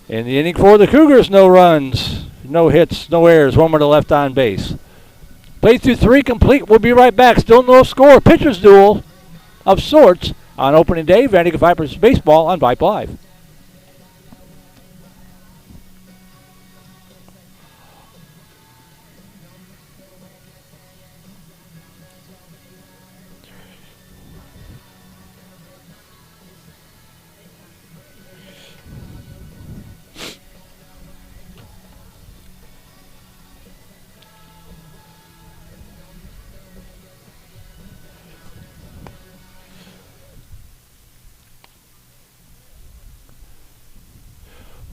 In the inning for the Cougars, no runs, no hits, no errors, one more to left on base. Play through 3 complete. We'll be right back. Still no score. Pitcher's duel of sorts on opening day. Vandergrift Vipers baseball on Vype Live.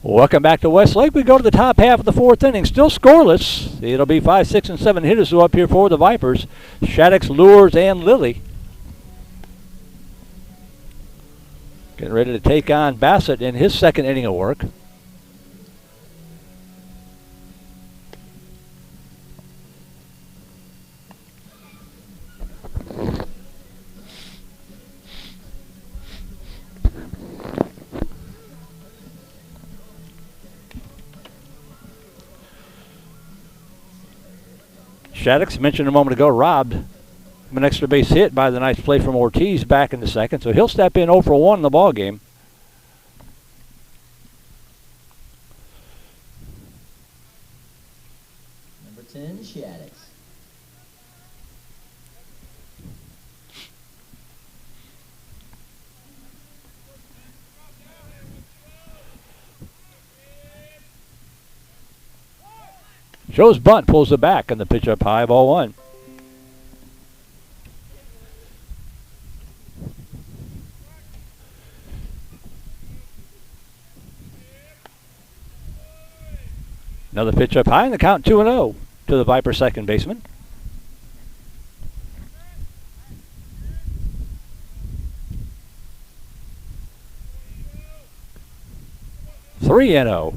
Welcome back to Westlake. We go to the top half of the 4th inning. Still scoreless. It'll be 5, 6, and 7 hitters who are up here for the Vipers. Shaddix, Lures, and Lilly. Getting ready to take on Bassett in his 2nd inning of work. Shaddix, mentioned a moment ago, robbed an extra base hit by the nice play from Ortiz back in the 2nd, so he'll step in 0 for 1 in the ball game. Number 10, Shaddix. Shows bunt, pulls it back, and the pitch up high, ball 1. Another pitch up high, and the count 2-0 to the Viper second baseman. Three and 0.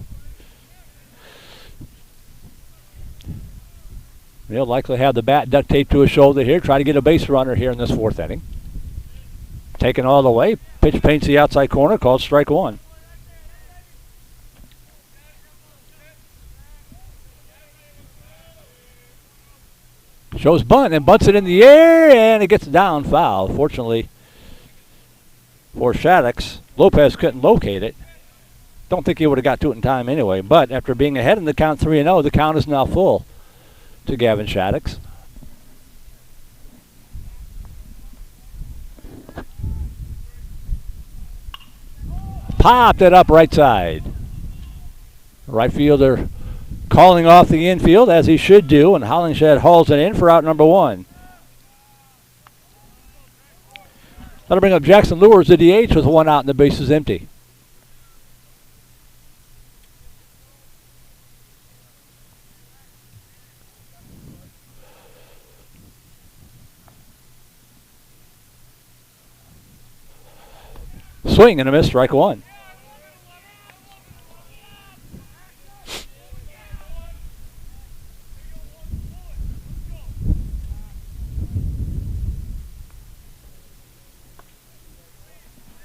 He'll likely have the bat duct taped to his shoulder here. Try to get a base runner here in this 4th inning. Taken all the way. Pitch paints the outside corner. Called strike 1. Shows bunt and bunts it in the air, and it gets down foul. Fortunately for Shaddix, Lopez couldn't locate it. Don't think he would have got to it in time anyway. But after being ahead in the count 3-0, the count is now full to Gavin Shaddix. Popped it up right side. Right fielder calling off the infield, as he should do, and Hollingshead hauls it in for out number 1. That'll bring up Jackson Lures, the DH, with 1 out and the bases empty. Swing and a miss, strike 1.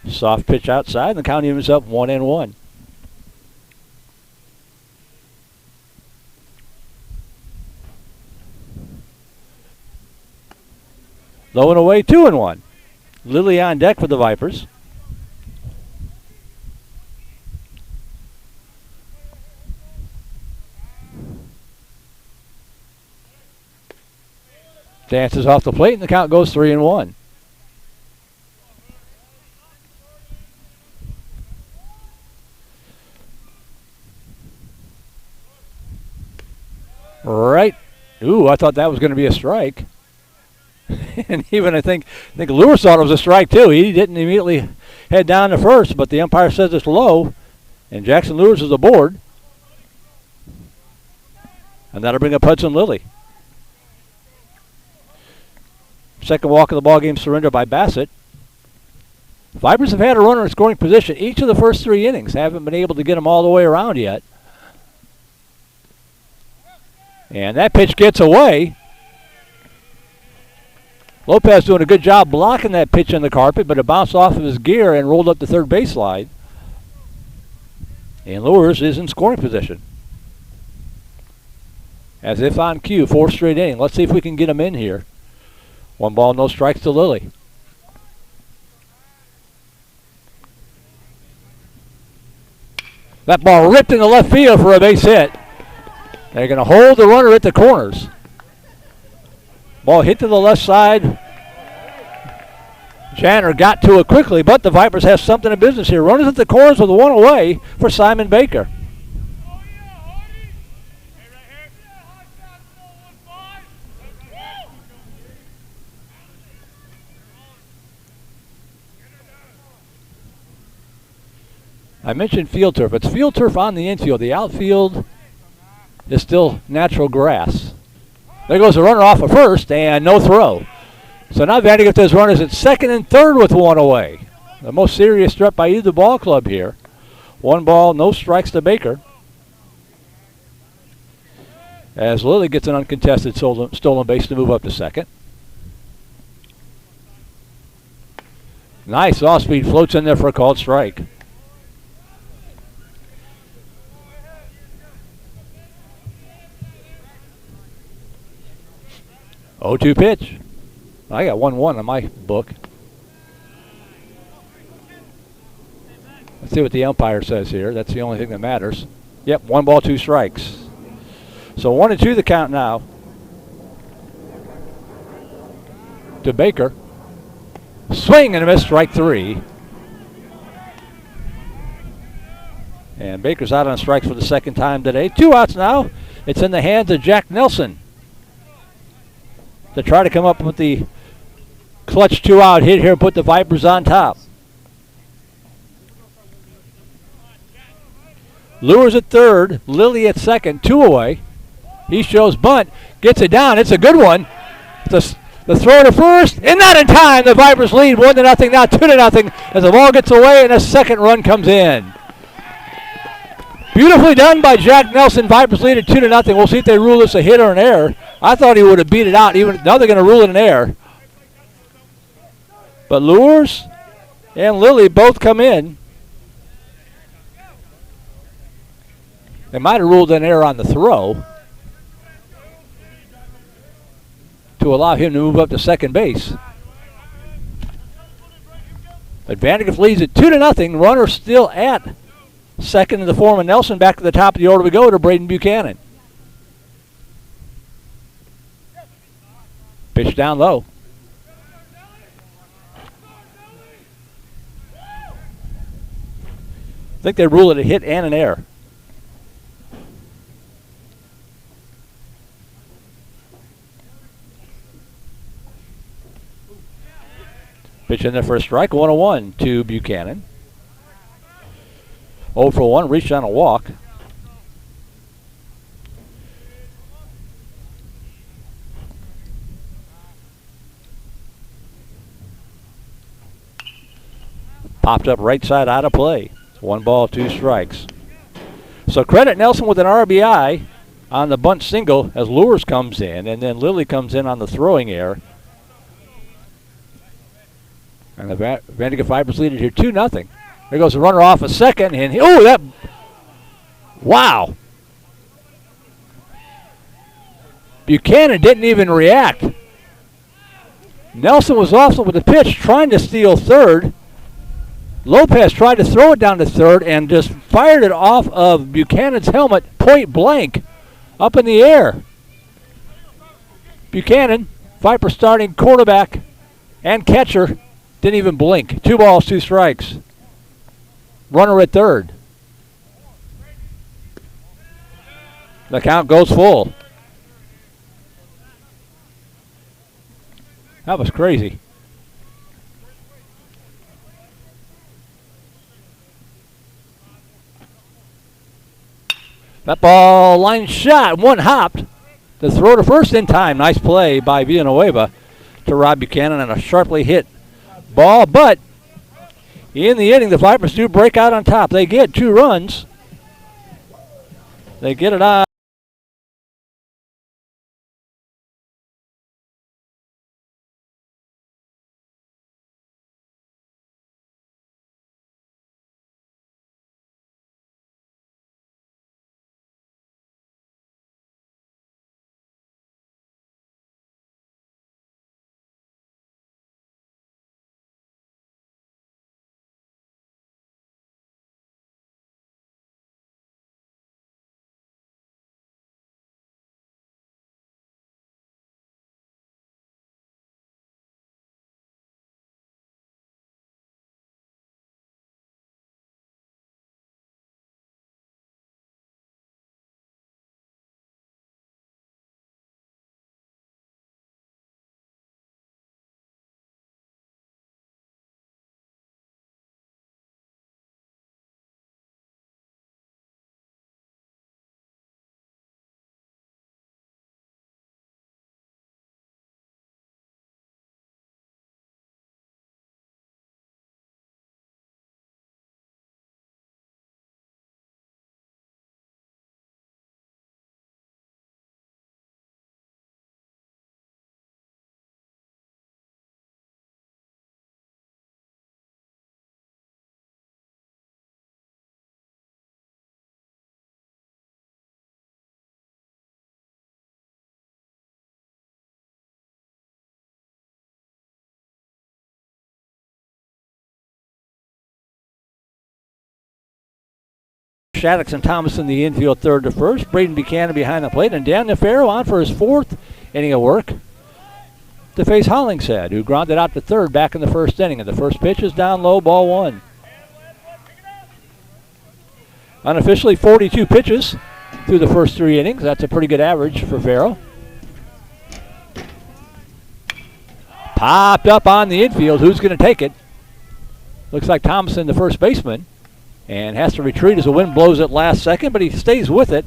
Soft pitch outside, and the count evens up 1-1. Low and away, 2-1. Lilly on deck for the Vipers. Dances off the plate, and the count goes 3-1. Right. Ooh, I thought that was going to be a strike. And even I think Lewis thought it was a strike too. He didn't immediately head down to first, but the umpire says it's low. And Jackson Lewis is aboard. And that'll bring up Hudson Lilly. Second walk of the ball game surrendered by Bassett. Vipers have had a runner in scoring position each of the first 3 innings. Haven't been able to get them all the way around yet. And that pitch gets away. Lopez doing a good job blocking that pitch in the carpet, but it bounced off of his gear and rolled up the third baseline. And Lewis is in scoring position. As if on cue, 4th straight inning. Let's see if we can get him in here. 1 ball, no strikes to Lilly. That ball ripped into left field for a base hit. They're going to hold the runner at the corners. Ball hit to the left side. Janner got to it quickly, but the Vipers have something in business here. Runners at the corners with 1 away for Simon Baker. I mentioned field turf. It's field turf on the infield. The outfield is still natural grass. There goes the runner off of first, and no throw. So now Vandegrift has runners at second and third with 1 away. The most serious threat by either ball club here. 1 ball, no strikes to Baker. As Lilly gets an uncontested stolen base to move up to second. Nice off-speed, floats in there for a called strike. Oh, 2 pitch. I got 1-1 on my book. Let's see what the umpire says here. That's the only thing that matters. Yep, 1 ball, 2 strikes. So 1-2 the count now. To Baker. Swing and a miss, strike 3. And Baker's out on strikes for the second time today. 2 outs now. It's in the hands of Jack Nelson to try to come up with the clutch 2-out hit here and put the Vipers on top. Lures at third, Lilly at second, 2 away. He shows bunt, gets it down. It's a good one. The throw to first, and not in time. The Vipers lead 1-0, now 2-0 as the ball gets away and a second run comes in. Beautifully done by Jack Nelson. Vipers lead at 2-0. We'll see if they rule this a hit or an error. I thought he would have beat it out. Even now they're going to rule it an error. But Lures and Lilly both come in. They might have ruled an error on the throw to allow him to move up to second base. But Vandegrift leads at 2-0. Runner still at second in the form of Nelson. Back to the top of the order we go to Braden Buchanan. Pitch down low. I think they rule it a hit and an error. Pitch in there for a strike. 1-1 to Buchanan. 0 for 1, reached on a walk. Popped up right side out of play. 1 ball, 2 strikes. So credit Nelson with an RBI on the bunt single as Lures comes in, and then Lilly comes in on the throwing error. And the Vandegrift Vipers lead it here 2-0. There goes the runner off a second, and wow. Buchanan didn't even react. Nelson was also with the pitch trying to steal third. Lopez tried to throw it down to third and just fired it off of Buchanan's helmet point blank up in the air. Buchanan, Viper starting quarterback and catcher, didn't even blink. 2 balls, 2 strikes. Runner at third. The count goes full. That was crazy. That ball line shot, one hopped. The throw to first in time. Nice play by Villanueva to Rob Buchanan on a sharply hit ball. But in the inning, the Vipers do break out on top. They get 2 runs. They get it on. Shaddix and Thomas in the infield, third to first. Braden Buchanan behind the plate, and Dan Nefero on for his 4th inning of work to face Hollingshead, who grounded out to third back in the first inning. And the first pitch is down low, ball 1. Unofficially 42 pitches through the first 3 innings. That's a pretty good average for Farrell. Popped up on the infield. Who's going to take it? Looks like Thomason, the first baseman, and has to retreat as the wind blows it last second, but he stays with it.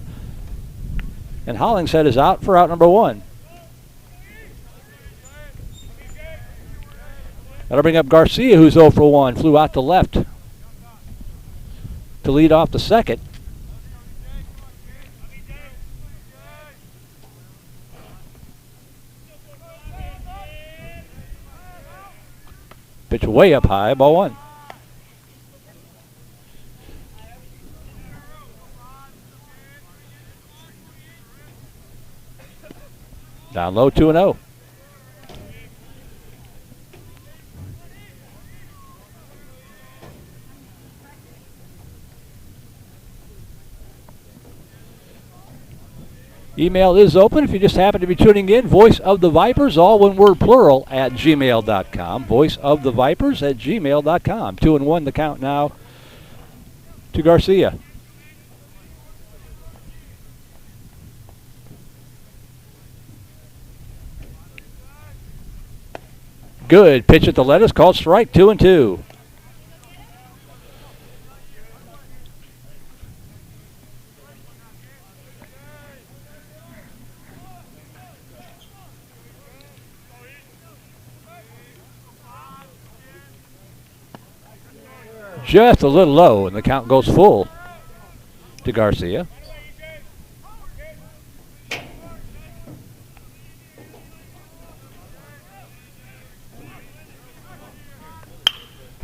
And Hollingshead is out for out number 1. That'll bring up Garcia, who's 0 for 1. Flew out to left to lead off the second. Pitch way up high, ball 1. Down low, 2-0. Email is open if you just happen to be tuning in. Voice of the Vipers, all one word plural, at gmail.com. Voice of the Vipers at gmail.com. 2-1 the count now to Garcia. Good pitch at the lettuce, called strike, 2-2. Just a little low, and the count goes full to Garcia.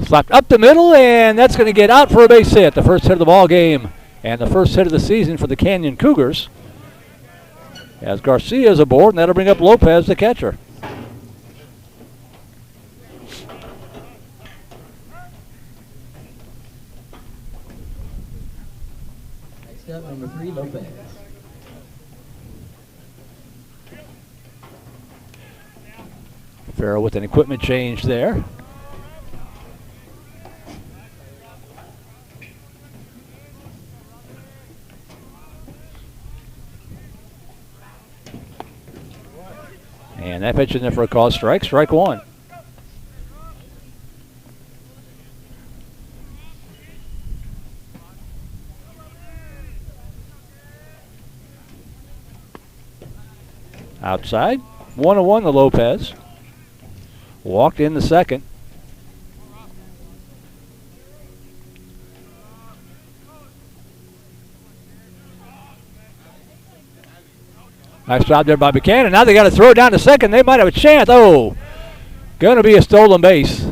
Slapped up the middle, and that's going to get out for a base hit. The first hit of the ball game, and the first hit of the season for the Canyon Cougars. As Garcia is aboard, and that'll bring up Lopez, the catcher. Next up, number 3, Lopez. Farrell with an equipment change there. And that pitch in there for a called strike, strike 1. Outside. 1-1 to Lopez. Walked in the second. Nice job there by Buchanan. Now they got to throw down to second. They might have a chance. Oh, going to be a stolen base.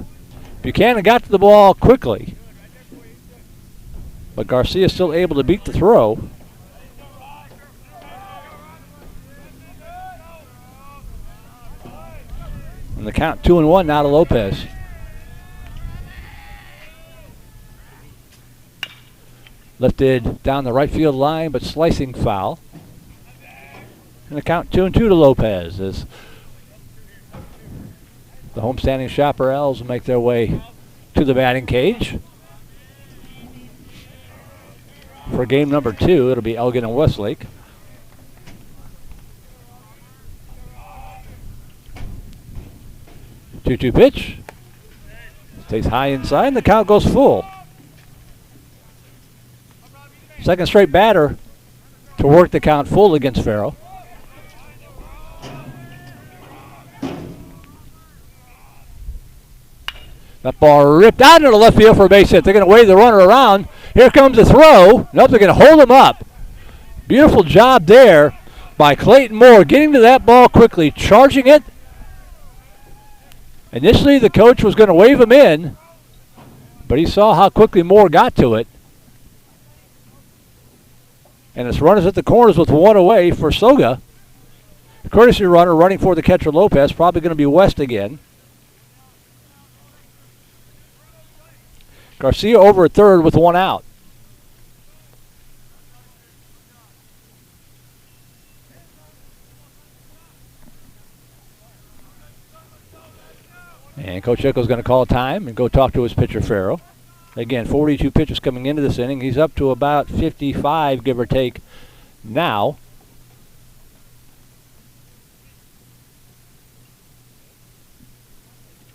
Buchanan got to the ball quickly, but Garcia still able to beat the throw. And the count 2-1 now to Lopez. Lifted down the right field line, but slicing foul. And the count 2-2 to Lopez as the homestanding Chaparrals make their way to the batting cage. For game number 2, it'll be Elgin and Westlake. Two-two pitch. Stays high inside, and the count goes full. Second straight batter to work the count full against Farrow. That ball ripped out into the left field for a base hit. They're going to wave the runner around. Here comes the throw. Nope, they're going to hold him up. Beautiful job there by Clayton Moore, getting to that ball quickly, charging it. Initially, the coach was going to wave him in, but he saw how quickly Moore got to it. And it's runners at the corners with one away for Soga. The courtesy runner running for the catcher Lopez, probably going to be West again. Garcia over at third with one out. And Coach Echo's going to call time and go talk to his pitcher, Farrow. Again, 42 pitches coming into this inning. He's up to about 55, give or take, now.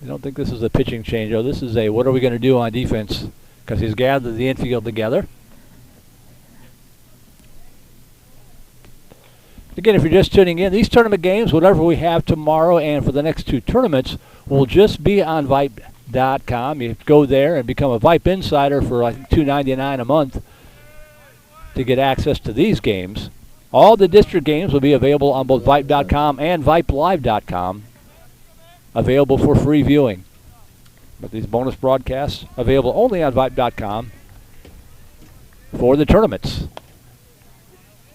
I don't think this is a pitching change, though. This is a what are we going to do on defense, because he's gathered the infield together. Again, if you're just tuning in, these tournament games, whatever we have tomorrow and for the next 2 tournaments, will just be on Vype.com. You go there and become a Vype Insider for like $2.99 a month to get access to these games. All the district games will be available on both Vype.com and VypeLive.com. Available for free viewing. But these bonus broadcasts available only on Vype.com for the tournaments.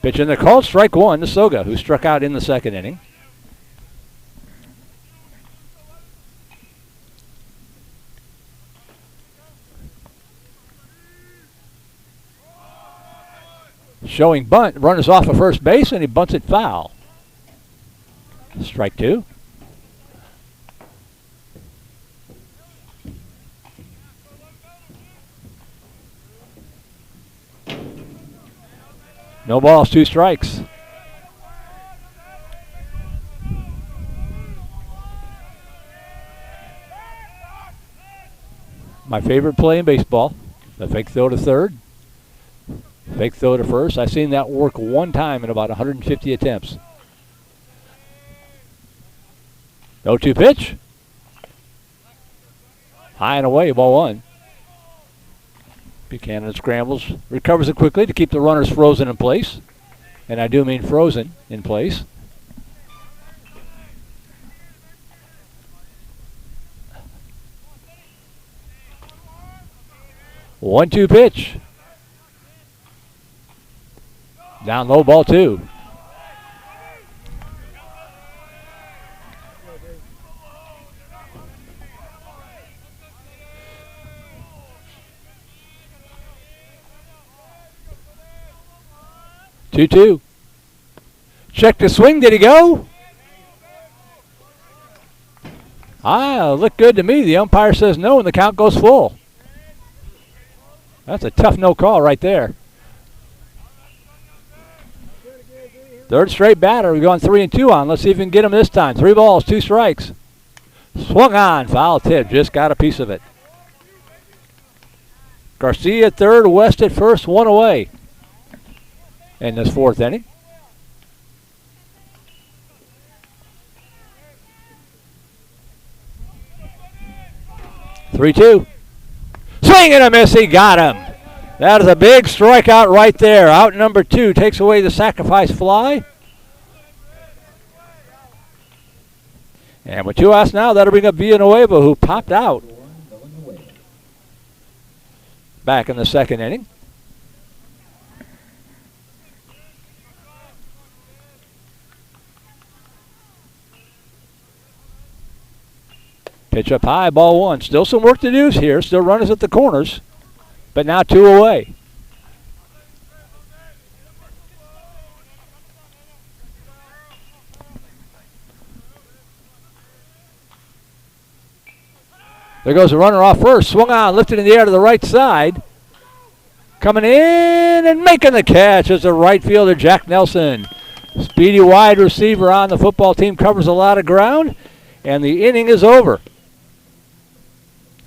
Pitch in the call, strike one to Soga, who struck out in the second inning. Showing bunt, runners off of first base, and he bunts it foul. Strike two. No balls, 2 strikes. My favorite play in baseball, the fake throw to third, fake throw to first. I've seen that work one time in about 150 attempts. 0-2 pitch. High and away, ball one. Buchanan scrambles, recovers it quickly to keep the runners frozen in place. And I do mean frozen in place. One-two pitch. Down low, ball 2. Two-two. Check the swing. Did he go? Looked good to me. The umpire says no, and the count goes full. That's a tough no call right there. Third straight batter. We've gone 3-2 on. Let's see if we can get him this time. 3 balls, 2 strikes. Swung on. Foul tip. Just got a piece of it. Garcia at third. West at first. 1 away in this 4th inning. 3-2. Swing and a miss. He got him. That is a big strikeout right there. Out number 2 takes away the sacrifice fly. And with 2 outs now, that'll bring up Villanueva, who popped out back in the second inning. Pitch up high, ball 1. Still some work to do here. Still runners at the corners, but now 2 away. There goes the runner off first. Swung on, lifted in the air to the right side. Coming in and making the catch is the right fielder, Jack Nelson. Speedy wide receiver on the football team, covers a lot of ground, and the inning is over.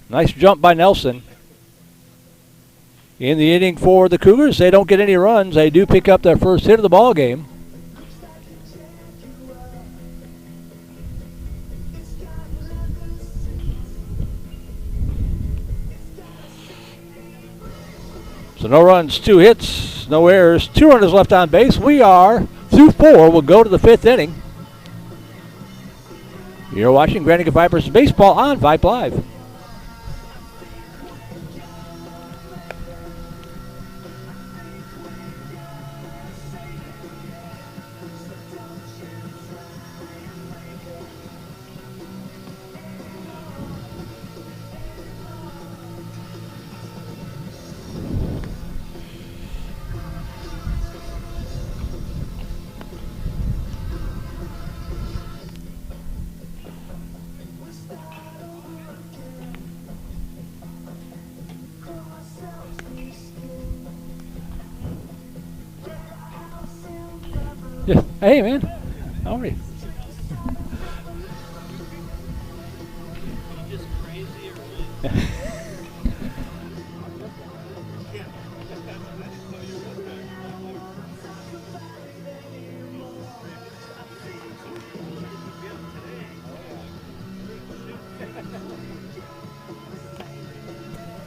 Nice jump by Nelson. In the inning for the Cougars, they don't get any runs. They do pick up their first hit of the ball game. So no runs, 2 hits, no errors, 2 runners left on base. We are through 4. We'll go to the 5th inning. You're watching Granite Vipers baseball on Vype Live. Yeah. Hey, man. How are you?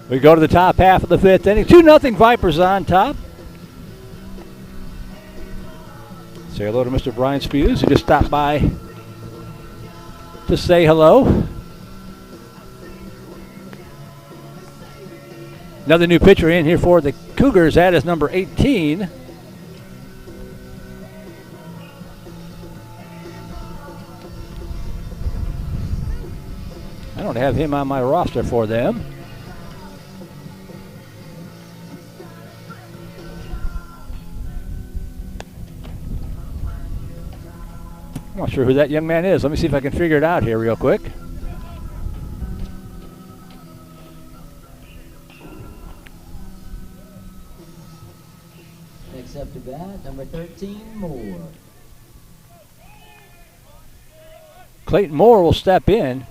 We go to the top half of the 5th inning. 2-0 Vipers on top. Say hello to Mr. Brian Spews, who just stopped by to say hello. Another new pitcher in here for the Cougars. That is number 18. I don't have him on my roster for them. I'm not sure who that young man is. Let me see if I can figure it out here real quick. Next up to bat, number 13, Moore. Clayton Moore will step in.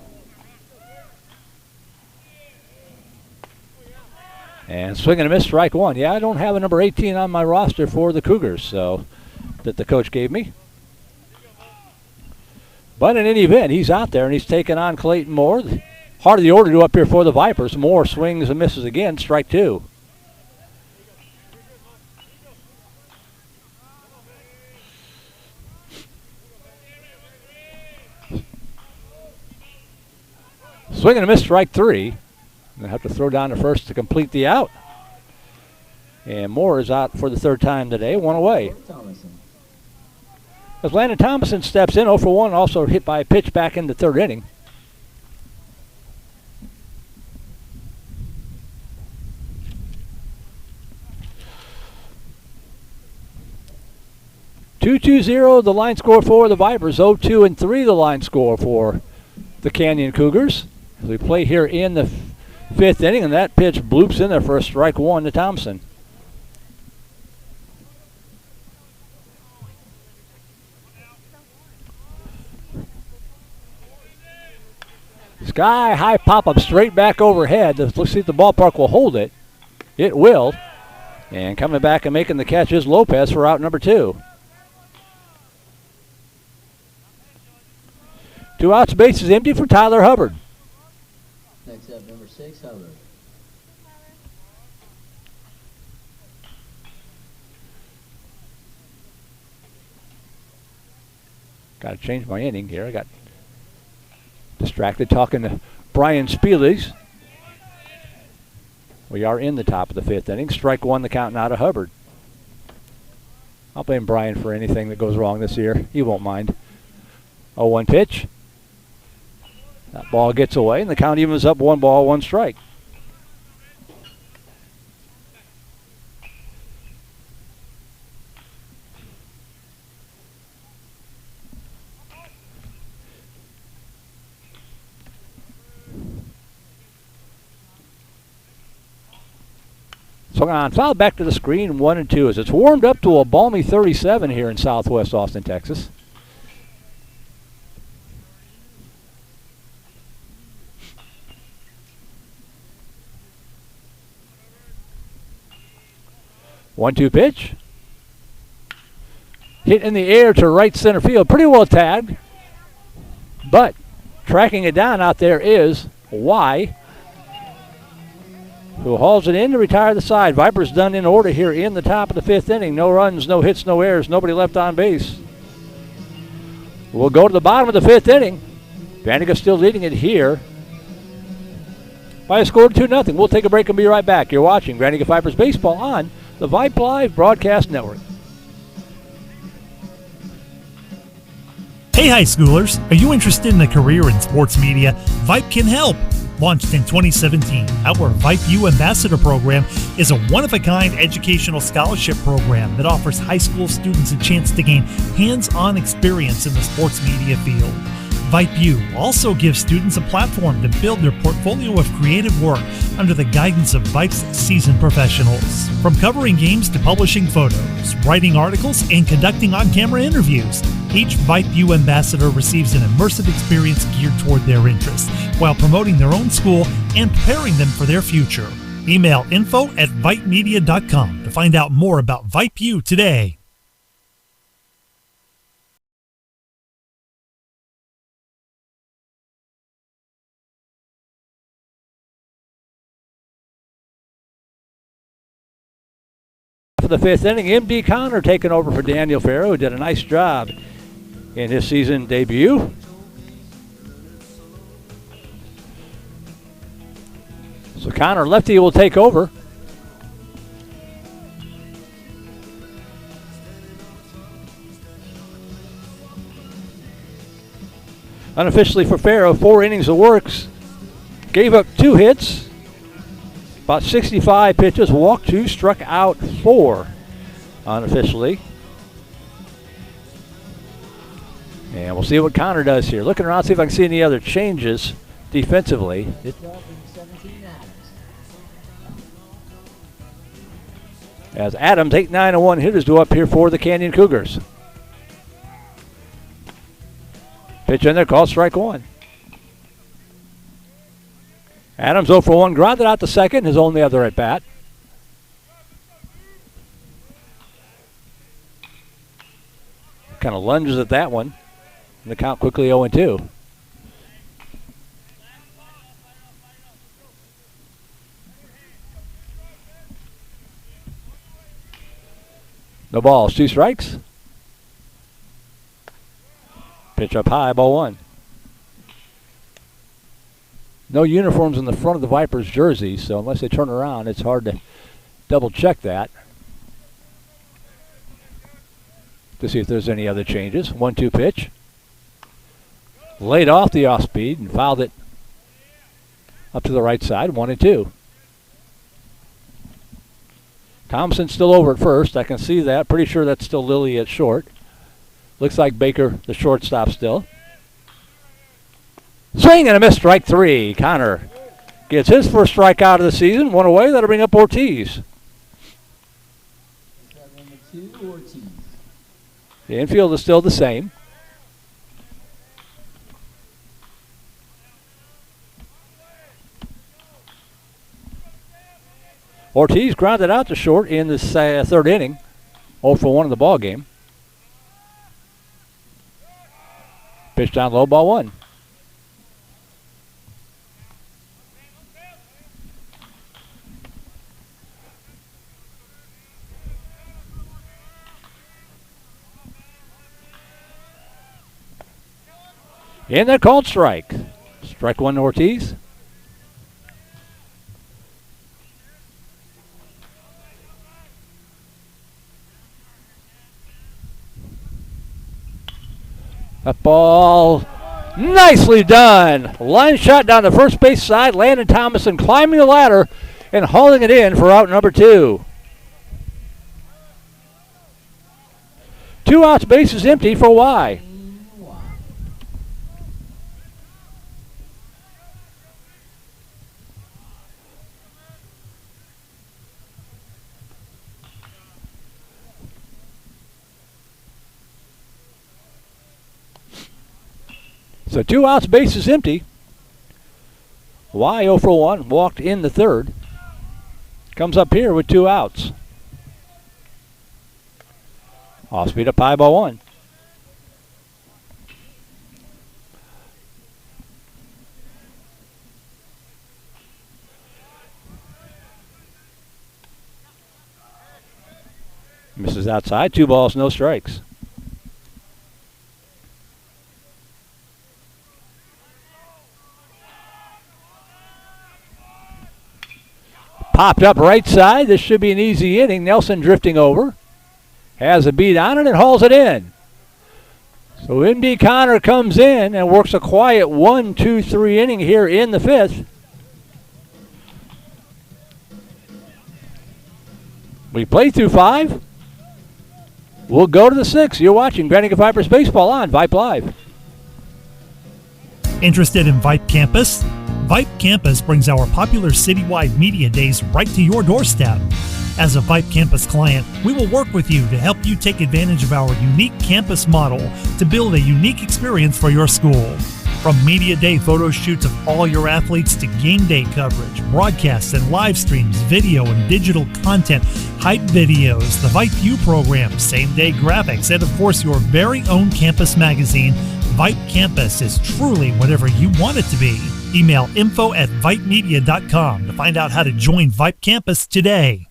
And swing and a miss, strike 1. Yeah, I don't have a number 18 on my roster for the Cougars, so that the coach gave me. But in any event, he's out there, and he's taking on Clayton Moore. Heart of the order to up here for the Vipers. Moore swings and misses again, strike 2. Swing and a miss, strike 3. Going to have to throw down to first to complete the out. And Moore is out for the 3rd time today, 1 away. As Landon Thomason steps in, 0 for 1, also hit by a pitch back in the 3rd inning. (2-2-0) the line score for the Vipers. 0-2 and 3 the line score for the Canyon Cougars. As we play here in the 5th inning, and that pitch bloops in there for a strike 1 to Thompson. Sky high pop-up straight back overhead. Let's see if the ballpark will hold it. It will. And coming back and making the catch is Lopez for out number 2. 2 outs, base is empty for Tyler Hubbard. Next up, number 6, Hubbard. Got to change my inning here. I got distracted talking to Brian Spielies. We are in the top of the 5th inning. Strike 1, the count now to Hubbard. I'll blame Brian for anything that goes wrong this year. He won't mind. 0-1 pitch. That ball gets away, and the count evens up 1 ball, 1 strike. Swung on, foul back to the screen, 1-2 as it's warmed up to a balmy 37 here in southwest Austin, Texas. One-two pitch. Hit in the air to right center field. Pretty well tagged. But tracking it down out there is Y, who hauls it in to retire the side. Vipers done in order here in the top of the 5th inning. No runs, no hits, no errors, nobody left on base. We'll go to the bottom of the 5th inning. Vandegrifft still leading it here by a score of 2-0. We'll take a break and be right back. You're watching Vandegrifft Vipers Baseball on the Vype Live Broadcast Network. Hey high schoolers, are you interested in a career in sports media? Vype can help. Launched in 2017, our Vype U Ambassador Program is a one-of-a-kind educational scholarship program that offers high school students a chance to gain hands-on experience in the sports media field. Vype U also gives students a platform to build their portfolio of creative work under the guidance of Vype's seasoned professionals. From covering games to publishing photos, writing articles, and conducting on-camera interviews, each Vype U ambassador receives an immersive experience geared toward their interests while promoting their own school and preparing them for their future. Email info@vypemedia.com to find out more about Vype U today. For the 5th inning, M.D. Connor taking over for Daniel Farrow, who did a nice job in his season debut. So Connor, lefty, will take over. Unofficially for Farrow, 4 innings of works. Gave up 2 hits. About 65 pitches, walked 2, struck out 4 unofficially. And we'll see what Connor does here. Looking around, see if I can see any other changes defensively. As Adams, 8-9-1 hitters do up here for the Canyon Cougars. Pitch in there, called strike 1. Adams 0 for 1, grounded out to second, his only other at bat. Kind of lunges at that one. And the count quickly 0-2. No balls, 2 strikes. Pitch up high, ball 1. No uniforms in the front of the Vipers jerseys, so unless they turn around, it's hard to double check that to see if there's any other changes. 1-2 pitch. Laid off the off speed and fouled it up to the right side, 1-2. Thompson still over at first. I can see that. Pretty sure that's still Lilly at short. Looks like Baker, the shortstop, still. Swing and a miss, strike 3. Connor gets his first strikeout of the season. 1 away. That'll bring up Ortiz. Number 2, Ortiz. The infield is still the same. Ortiz grounded out to short in the 3rd inning. 0 for 1 in the ball game. Pitch down low, ball 1. And that called strike. Strike one to Ortiz. That ball, nicely done. Line shot down the first base side. Landon Thomason climbing the ladder and hauling it in for out number 2. 2 outs, bases empty for Y. So 2 outs, bases empty. Y 0 for 1, walked in the third. Comes up here with 2 outs. Off speed up high ball 1. Misses outside, 2 balls, no strikes. Popped up right side. This should be an easy inning. Nelson drifting over. Has a beat on it and hauls it in. So M.D. Connor comes in and works a quiet 1-2-3 inning here in the 5th. We play through 5. We'll go to the 6th. You're watching Vandegrifft Vipers Baseball on Vype Live. Interested in Vype Campus? Vype Campus brings our popular citywide media days right to your doorstep. As a Vype Campus client, we will work with you to help you take advantage of our unique campus model to build a unique experience for your school. From media day photo shoots of all your athletes to game day coverage, broadcasts and live streams, video and digital content, hype videos, the Vype U program, same day graphics, and of course your very own campus magazine, Vype Campus is truly whatever you want it to be. Email info@vypemedia.com to find out how to join Vype Campus today.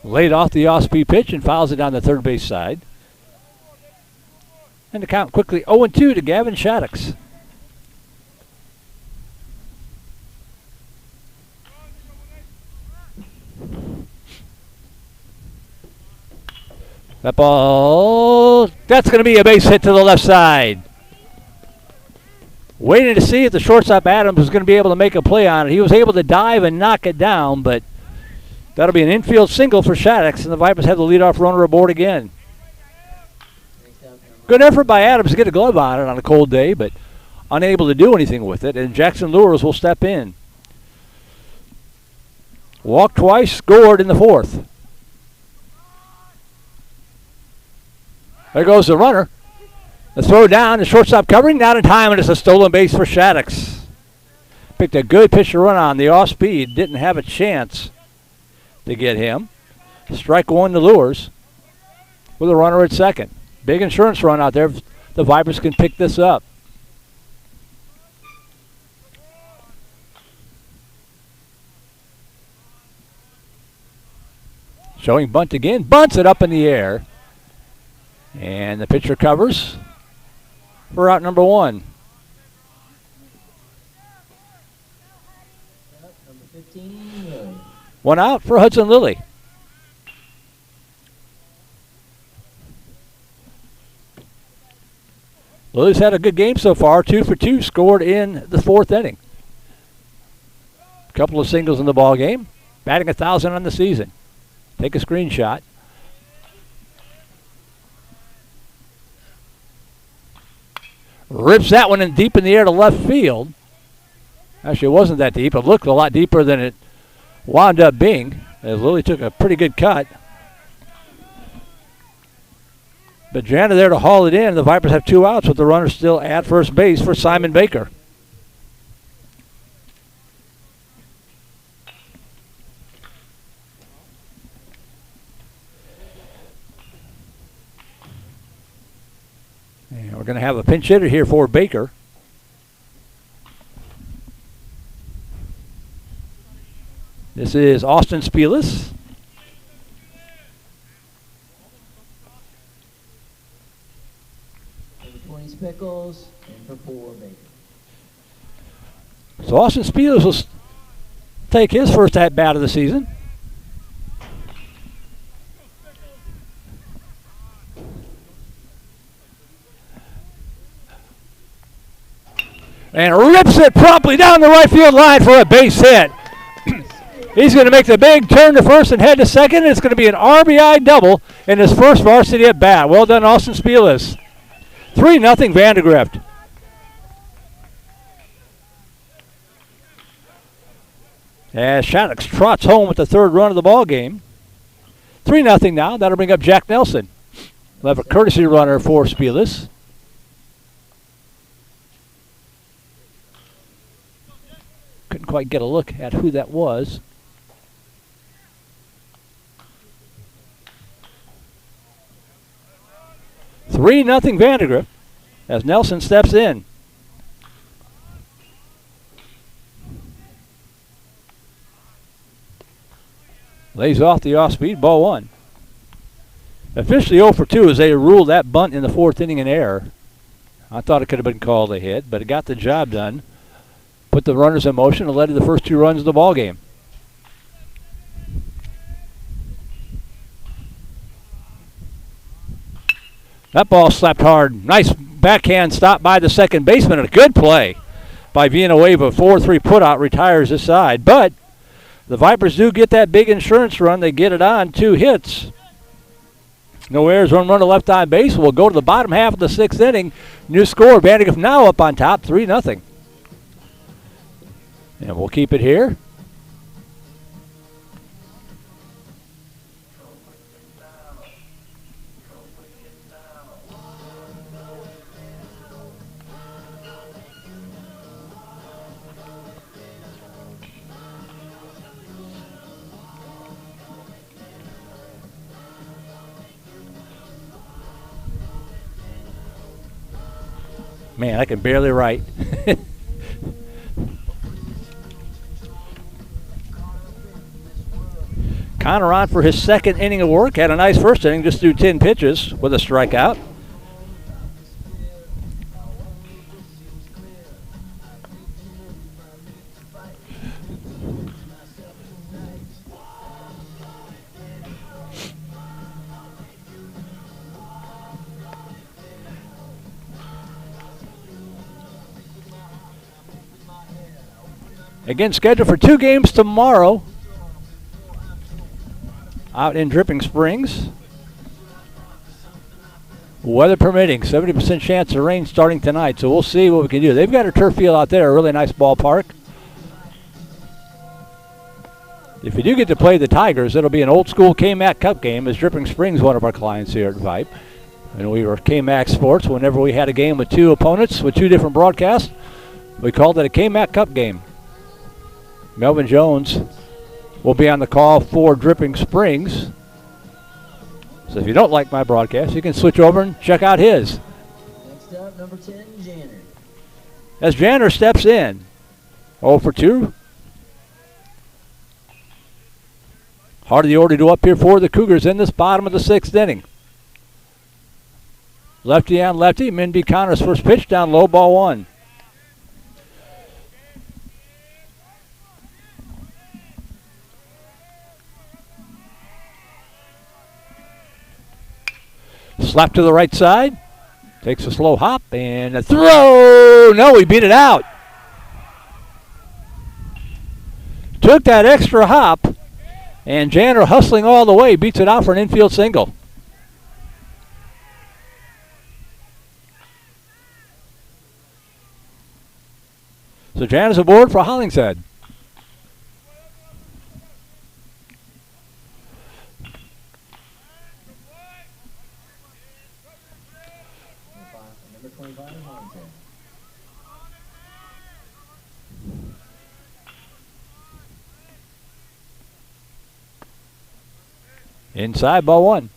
Laid off the off-speed pitch and fouls it down the third base side. And the count quickly 0-2 to Gavin Shaddix. That ball, that's going to be a base hit to the left side. Waiting to see if the shortstop Adams was going to be able to make a play on it. He was able to dive and knock it down, but that'll be an infield single for Shaddix, and the Vipers have the leadoff runner aboard again. Good effort by Adams to get a glove on it on a cold day, but unable to do anything with it, and Jackson Lures will step in. Walked twice, scored in the 4th. There goes the runner. The throw down, the shortstop covering, not in time, and it's a stolen base for Shaddix. Picked a good pitch to run on the off speed, didn't have a chance to get him. Strike 1 to Lures with a runner at second. Big insurance run out there. The Vipers can pick this up. Showing bunt again. Bunts it up in the air. And the pitcher covers for out number 1. Number 15, Lily. 1 out for Hudson Lilly. Lily's had a good game so far. 2 for 2 scored in the 4th inning. Couple of singles in the ball game. Batting 1,000 on the season. Take a screenshot. Rips that one in deep in the air to left field. Actually, it wasn't that deep. It looked a lot deeper than it wound up being, as Lily took a pretty good cut. But Jana there to haul it in. The Vipers have 2 outs with the runner still at first base for Simon Baker. And we're going to have a pinch hitter here for Baker. This is Austin Spielis. Number 20, Spickles. And for 4, Baker. So Austin Spielis will take his first at-bat of the season. And rips it promptly down the right field line for a base hit. He's going to make the big turn to first and head to second. It's going to be an RBI double in his first varsity at bat. Well done, Austin Spielis. 3-0 Vandegrift. As Shattuck trots home with the 3rd run of the ball game. 3-0 now. That'll bring up Jack Nelson. We'll have a courtesy runner for Spielis. Couldn't quite get a look at who that was. Three nothing Vandegrift as Nelson steps in. Lays off the off-speed, ball 1. Officially 0 for 2 as they ruled that bunt in the 4th inning an error. I thought it could have been called a hit, but it got the job done. Put the runners in motion and led to the first 2 runs of the ball game. That ball slapped hard. Nice backhand stop by the second baseman and a good play by Villanueva. 4-3 putout retires this side. But the Vipers do get that big insurance run. They get it on 2 hits. No errors, 1 run to left on base. We'll go to the bottom half of the 6th inning. New score, Vandegrift now up on top, 3-0. And we'll keep it here. Man, I can barely write. Connor on for his 2nd inning of work. Had a nice first inning, just threw 10 pitches with a strikeout. Again, scheduled for 2 games tomorrow out in Dripping Springs. Weather permitting, 70% chance of rain starting tonight, so we'll see what we can do. They've got a turf field out there, a really nice ballpark. If you do get to play the Tigers, it'll be an old school K-Mac Cup game, as Dripping Springs one of our clients here at Vype. And we were K-Mac Sports whenever we had a game with 2 opponents with 2 different broadcasts. We called it a K-Mac Cup game. Melvin Jones will be on the call for Dripping Springs. So if you don't like my broadcast, you can switch over and check out his. Next up, number 10, Janner. As Janner steps in. 0 for 2. Heart of the order to up here for the Cougars in this bottom of the 6th inning. Lefty on lefty. Minby Connor's first pitch down low, ball 1. Slap to the right side. Takes a slow hop and a throw. No, he beat it out. Took that extra hop, and Janner hustling all the way beats it out for an infield single. So Janner's aboard for Hollingshead. Number 25, Hollingshead. Inside, ball 1.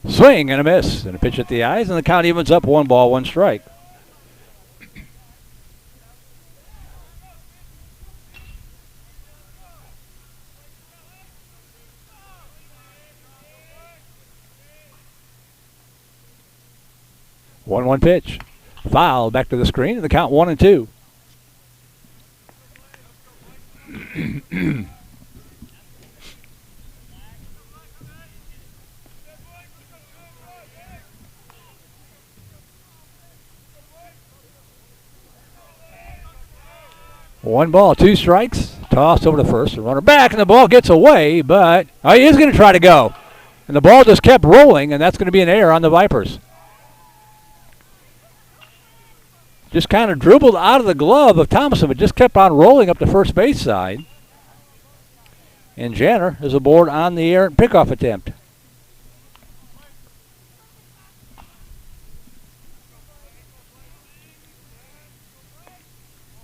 Swing and a miss, and a pitch at the eyes, and the count evens up 1 ball, 1 strike. One pitch. Foul back to the screen, and the count 1-2. One ball, 2 strikes. Toss over to first. The runner back, and the ball gets away, but he is going to try to go. And the ball just kept rolling, and that's going to be an error on the Vipers. Just kind of dribbled out of the glove of Thomason, but just kept on rolling up the first base side. And Janner is aboard on the errant pickoff attempt.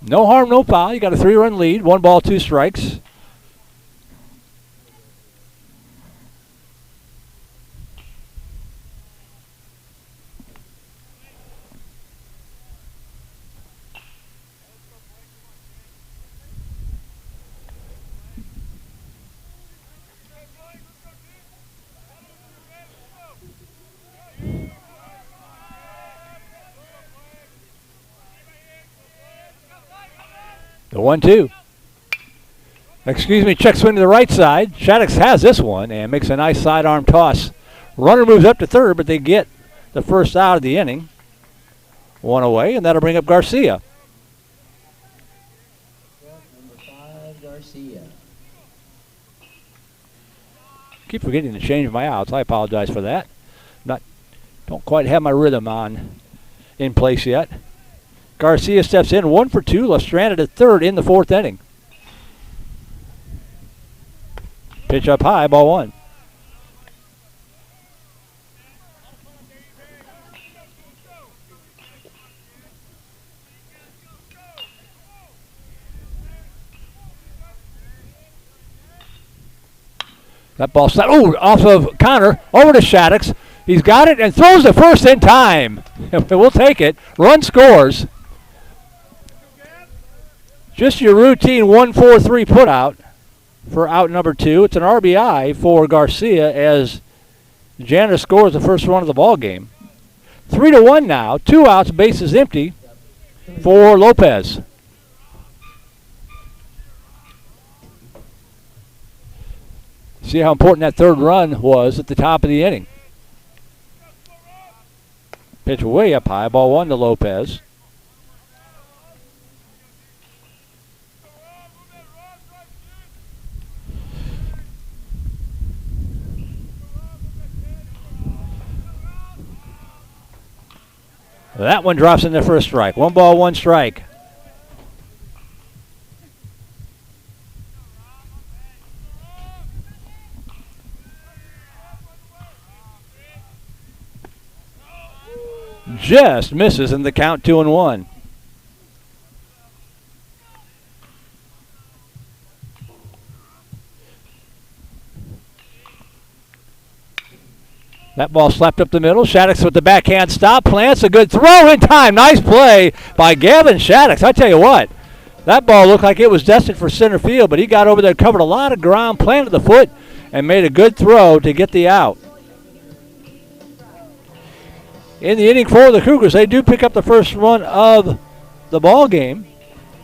No harm, no foul. You got a 3-run lead. 1 ball, 2 strikes. The 1-2. Excuse me, check swing to the right side. Shaddix has this one and makes a nice sidearm toss. Runner moves up to third, but they get the first out of the inning. 1 away, and that'll bring up Garcia. Number 5, Garcia. Keep forgetting to change my outs. I apologize for that. Don't quite have my rhythm in place yet. Garcia steps in, 1 for 2, left stranded at third in the 4th inning. Pitch up high, ball 1. That ball set, off of Connor, over to Shaddix. He's got it and throws the first in time. We'll take it. Run scores. Just your routine 1-4-3 put out for out number 2. It's an RBI for Garcia as Janner scores the first run of the ball game. 3-1 now. 2 outs, bases empty for Lopez. See how important that 3rd run was at the top of the inning. Pitch way up high, ball 1 to Lopez. That one drops in there for a strike. 1 ball, 1 strike. Just misses in the count, 2-1. That ball slapped up the middle. Shaddix with the backhand stop. Plants a good throw in time. Nice play by Gavin Shaddix. I tell you what, that ball looked like it was destined for center field, but he got over there, covered a lot of ground, planted the foot, and made a good throw to get the out. In the inning for the Cougars, they do pick up the first run of the ball game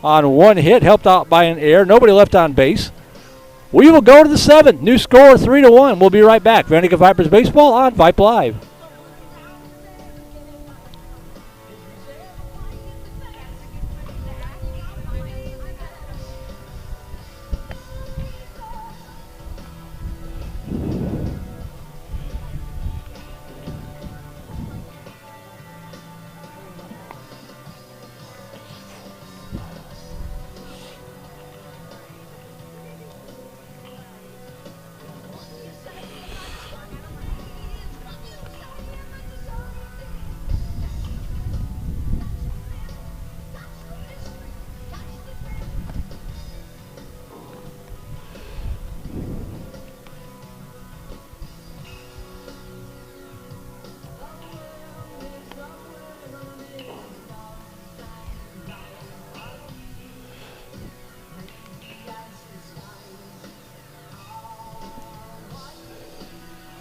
on one hit, helped out by an error. Nobody left on base. We will go to the seventh. New score 3-1. We'll be right back. Vandegrifts Vipers baseball on Vype Live.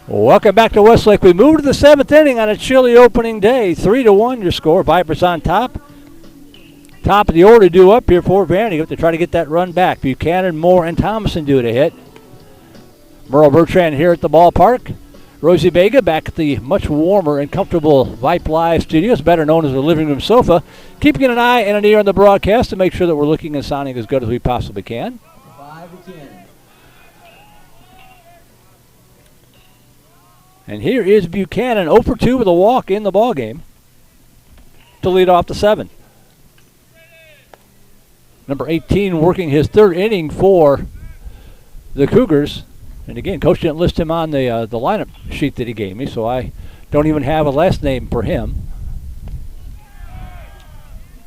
Welcome back to Westlake. We move to the seventh inning on a chilly opening day. 3-1 your score. Vipers on top. Top of the order due up here for Vandegrifts to try to get that run back. Buchanan, Moore, and Thomason due to hit. Merle Bertrand here at the ballpark. Rosie Vega back at the much warmer and comfortable Vype Live studios, better known as the living room sofa, keeping an eye and an ear on the broadcast to make sure that we're looking and sounding as good as we possibly can. 5-10. And here is Buchanan, 0 for 2 with a walk in the ballgame to lead off the seventh. Number 18 working his third inning for the Cougars. And again, Coach didn't list him on the lineup sheet that he gave me, so I don't even have a last name for him.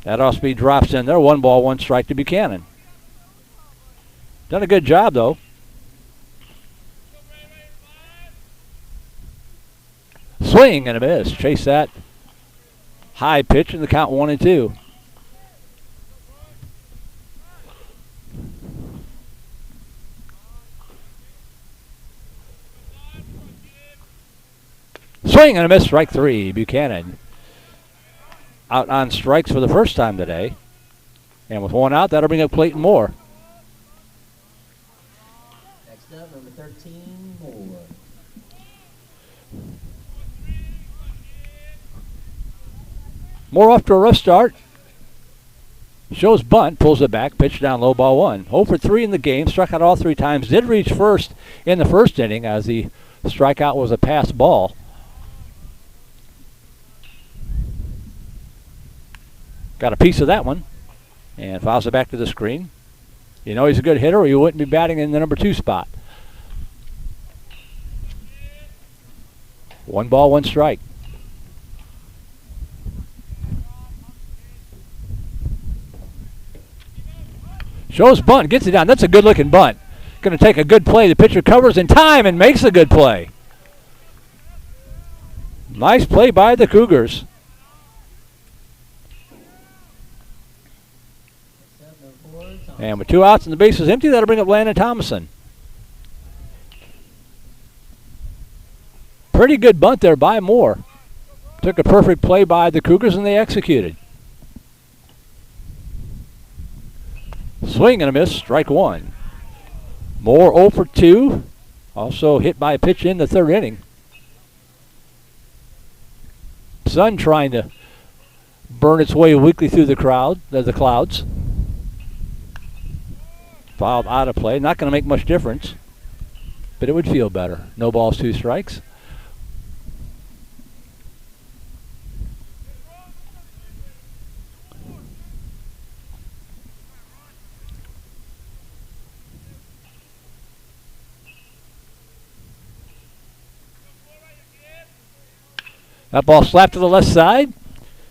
That off-speed drops in there. 1 ball, 1 strike to Buchanan. Done a good job, though. Swing and a miss. Chase that high pitch in the count 1-2. Swing and a miss. Strike 3. Buchanan out on strikes for the first time today. And with 1 out, that'll bring up Clayton Moore. Next up, number 13, Moore. Moore off to a rough start. Shows bunt, pulls it back, pitch down low, ball 1. 0 for 3 in the game, struck out all 3 times. Did reach first in the first inning as the strikeout was a pass ball. Got a piece of that one and fouls it back to the screen. You know he's a good hitter or you wouldn't be batting in the number 2 spot. 1 ball, 1 strike. Shows bunt, gets it down. That's a good-looking bunt. Going to take a good play. The pitcher covers in time and makes a good play. Nice play by the Cougars. And with 2 outs and the base is empty, that'll bring up Landon Thomason. Pretty good bunt there by Moore. Took a perfect play by the Cougars and they executed. Swing and a miss, strike 1. Moore 0 for 2. Also hit by a pitch in the third inning. Sun trying to burn its way weakly through the clouds. Fouled out of play. Not going to make much difference, but it would feel better. No balls, 2 strikes. That ball slapped to the left side.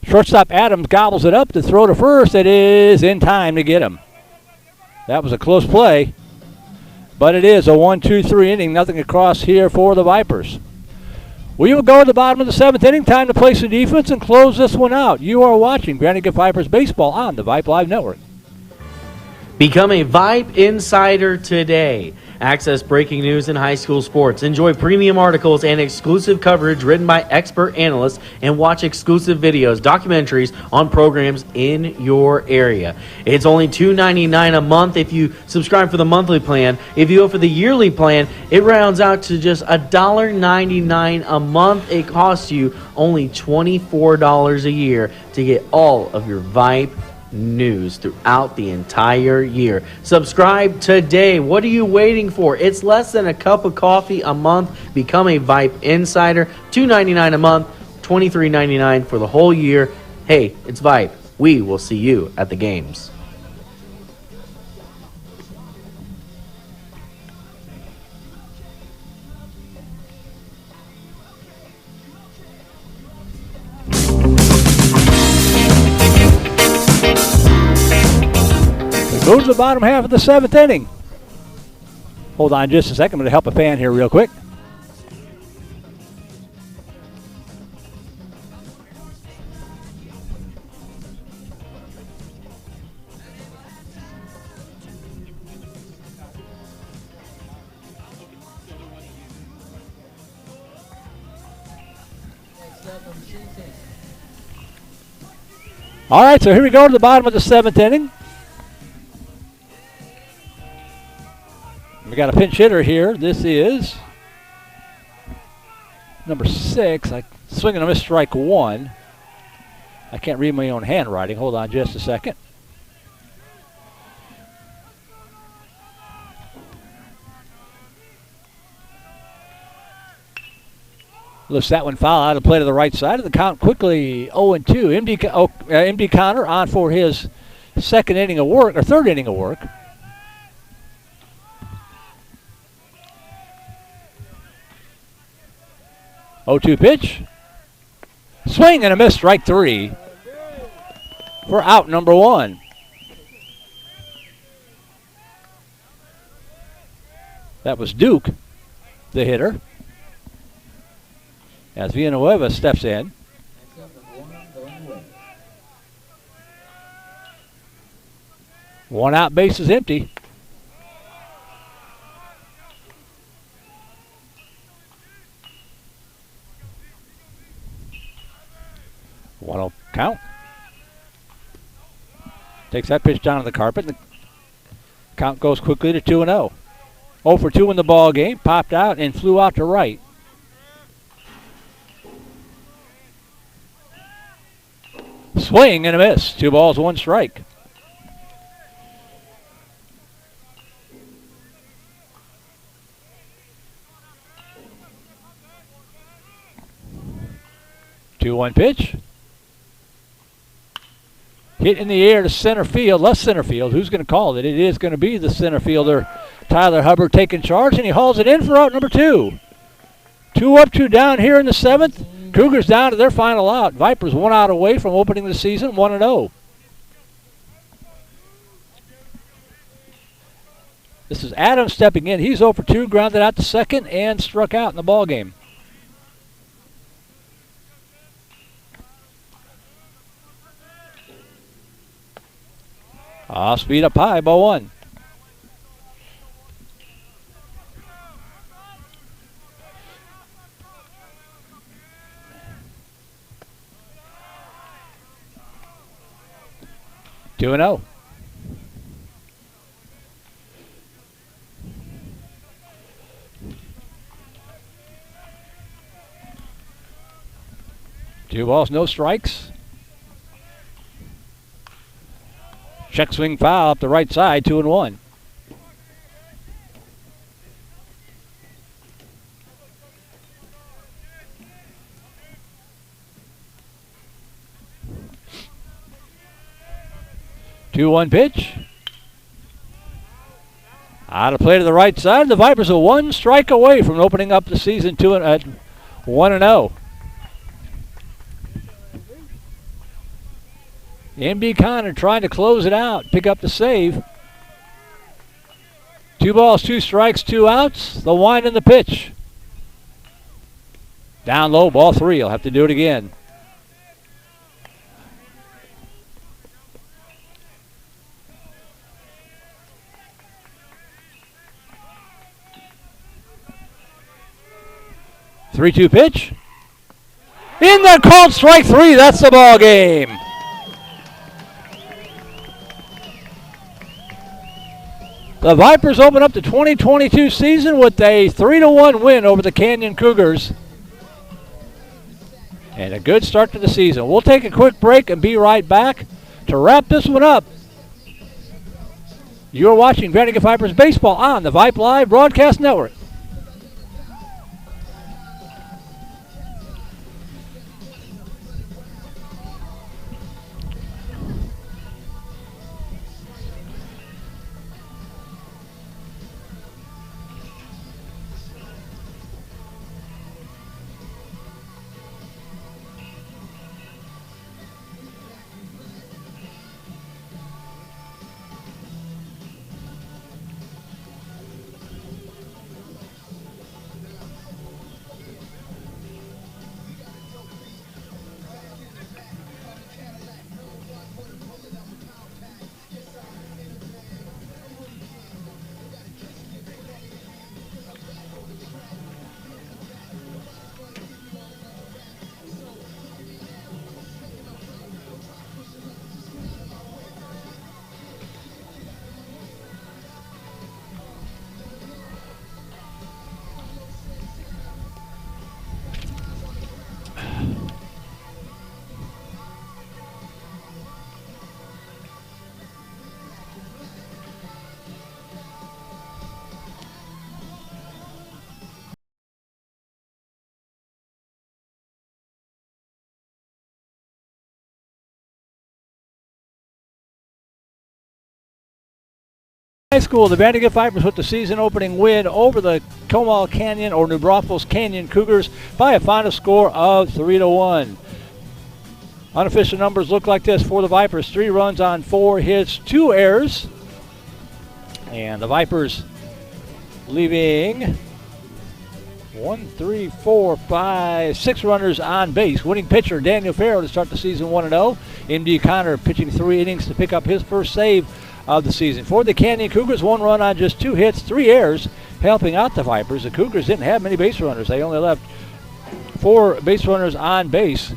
Shortstop Adams gobbles it up to throw to first. It is in time to get him. That was a close play, but it is a 1-2-3 inning. Nothing across here for the Vipers. We will go to the bottom of the 7th inning. Time to play some defense and close this one out. You are watching VandeGrift Vipers Baseball on the Vype Live Network. Become a Vype Insider today. Access breaking news in high school sports. Enjoy premium articles and exclusive coverage written by expert analysts, and watch exclusive videos, documentaries on programs in your area. It's only $2.99 a month if you subscribe for the monthly plan. If you go for the yearly plan, it rounds out to just $1.99 a month. It costs you only $24 a year to get all of your Vype news throughout the entire year. Subscribe today. What are you waiting for? It's less than a cup of coffee a month. Become a Vype Insider. $2.99 a month, $23.99 for the whole year. Hey, it's Vype. We will see you at the games. Go to the bottom half of the 7th inning. Hold on just a second. I'm going to help a fan here real quick. Next up, number 16. All right, so here we go to the bottom of the 7th inning. We got a pinch hitter here. This is number 6. I swing and a miss, strike 1. I can't read my own handwriting. Hold on just a second. Lifts that one foul out of play to the right side of the count quickly. 0-2. MD Connor on for his second inning of work, or third inning of work. Oh-2 pitch. Swing and a miss, strike 3 for out number 1. That was Duke, the hitter, as Villanueva steps in. Next up, number 1, going away. One out, base is empty. 1-0 count. Takes that pitch down to the carpet, and the count goes quickly to 2-0. 0 for 2 in the ball game. Popped out and flew out to right. Swing and a miss. 2 balls, 1 strike. Two-one pitch. Hit in the air to center field, left center field. Who's going to call it? It is going to be the center fielder, Tyler Hubbard, taking charge, and he hauls it in for out number 2. 2 up, 2 down here in the 7th. Cougars down to their final out. Vipers 1 out away from opening the season 1-0. This is Adams stepping in. He's 0 for 2, grounded out to second, and struck out in the ball game. Speed up high, ball 1. Two and 0. Two balls, no strikes. Check swing foul up the right side, 2-1. Two-one pitch. Out of play to the right side. The Vipers are 1 strike away from opening up the season 1-0. MD Connor trying to close it out, pick up the save. 2 balls, 2 strikes, 2 outs. The wind and the pitch. Down low, ball 3. He'll have to do it again. Three-two pitch. In there, called strike 3. That's the ball game. The Vipers open up the 2022 season with a 3-1 win over the Canyon Cougars. And a good start to the season. We'll take a quick break and be right back to wrap this one up. You're watching Vandegrift Vipers Baseball on the Vype Live Broadcast Network. High school, the Vandegrift Vipers with the season opening win over the Comal Canyon or New Braunfels Canyon Cougars by a final score of 3-1. Unofficial numbers look like this for the Vipers: 3 runs on 4 hits, 2 errors. And the Vipers leaving 6 runners on base. Winning pitcher Daniel Farrow to start the season 1-0. M.D. Connor pitching 3 innings to pick up his first save of the season. For the Canyon Cougars, 1 run on just 2 hits, 3 errors, helping out the Vipers. The Cougars didn't have many base runners. They only left 4 base runners on base.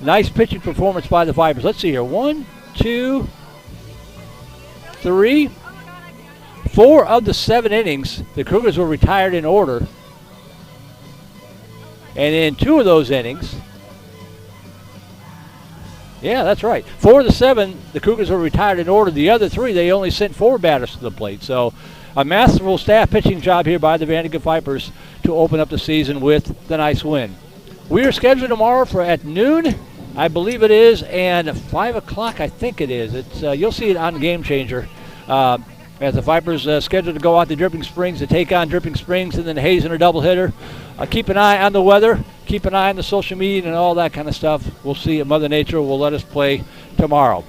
Nice pitching performance by the Vipers. Let's see here. 1, 2, 3, 4 of the 7 innings, the Cougars were retired in order. And in 2 of those innings, yeah, that's right, 4 of the 7, the Cougars were retired in order. The other 3, they only sent 4 batters to the plate. So a masterful staff pitching job here by the Vandegrift Vipers to open up the season with the nice win. We are scheduled tomorrow for at noon, I believe it is, and 5 o'clock, I think it is. It's you'll see it on Game Changer. As the Vipers scheduled to go out to Dripping Springs to take on Dripping Springs and then Hayes in a doubleheader. Keep an eye on the weather. Keep an eye on the social media and all that kind of stuff. We'll see if Mother Nature will let us play tomorrow.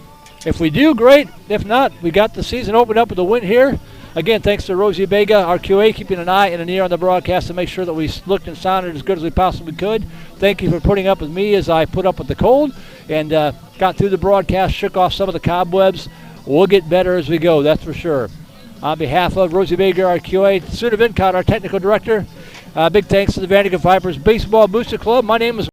If we do, great. If not, we got the season opened up with a win here. Again, thanks to Rosie Vega, our QA, keeping an eye and an ear on the broadcast to make sure that we looked and sounded as good as we possibly could. Thank you for putting up with me as I put up with the cold and got through the broadcast, shook off some of the cobwebs. We'll get better as we go, that's for sure. On behalf of Rosie Vega, our QA, Suna Vincott, our technical director, big thanks to the Vandegrift Vipers Baseball Booster Club. My name is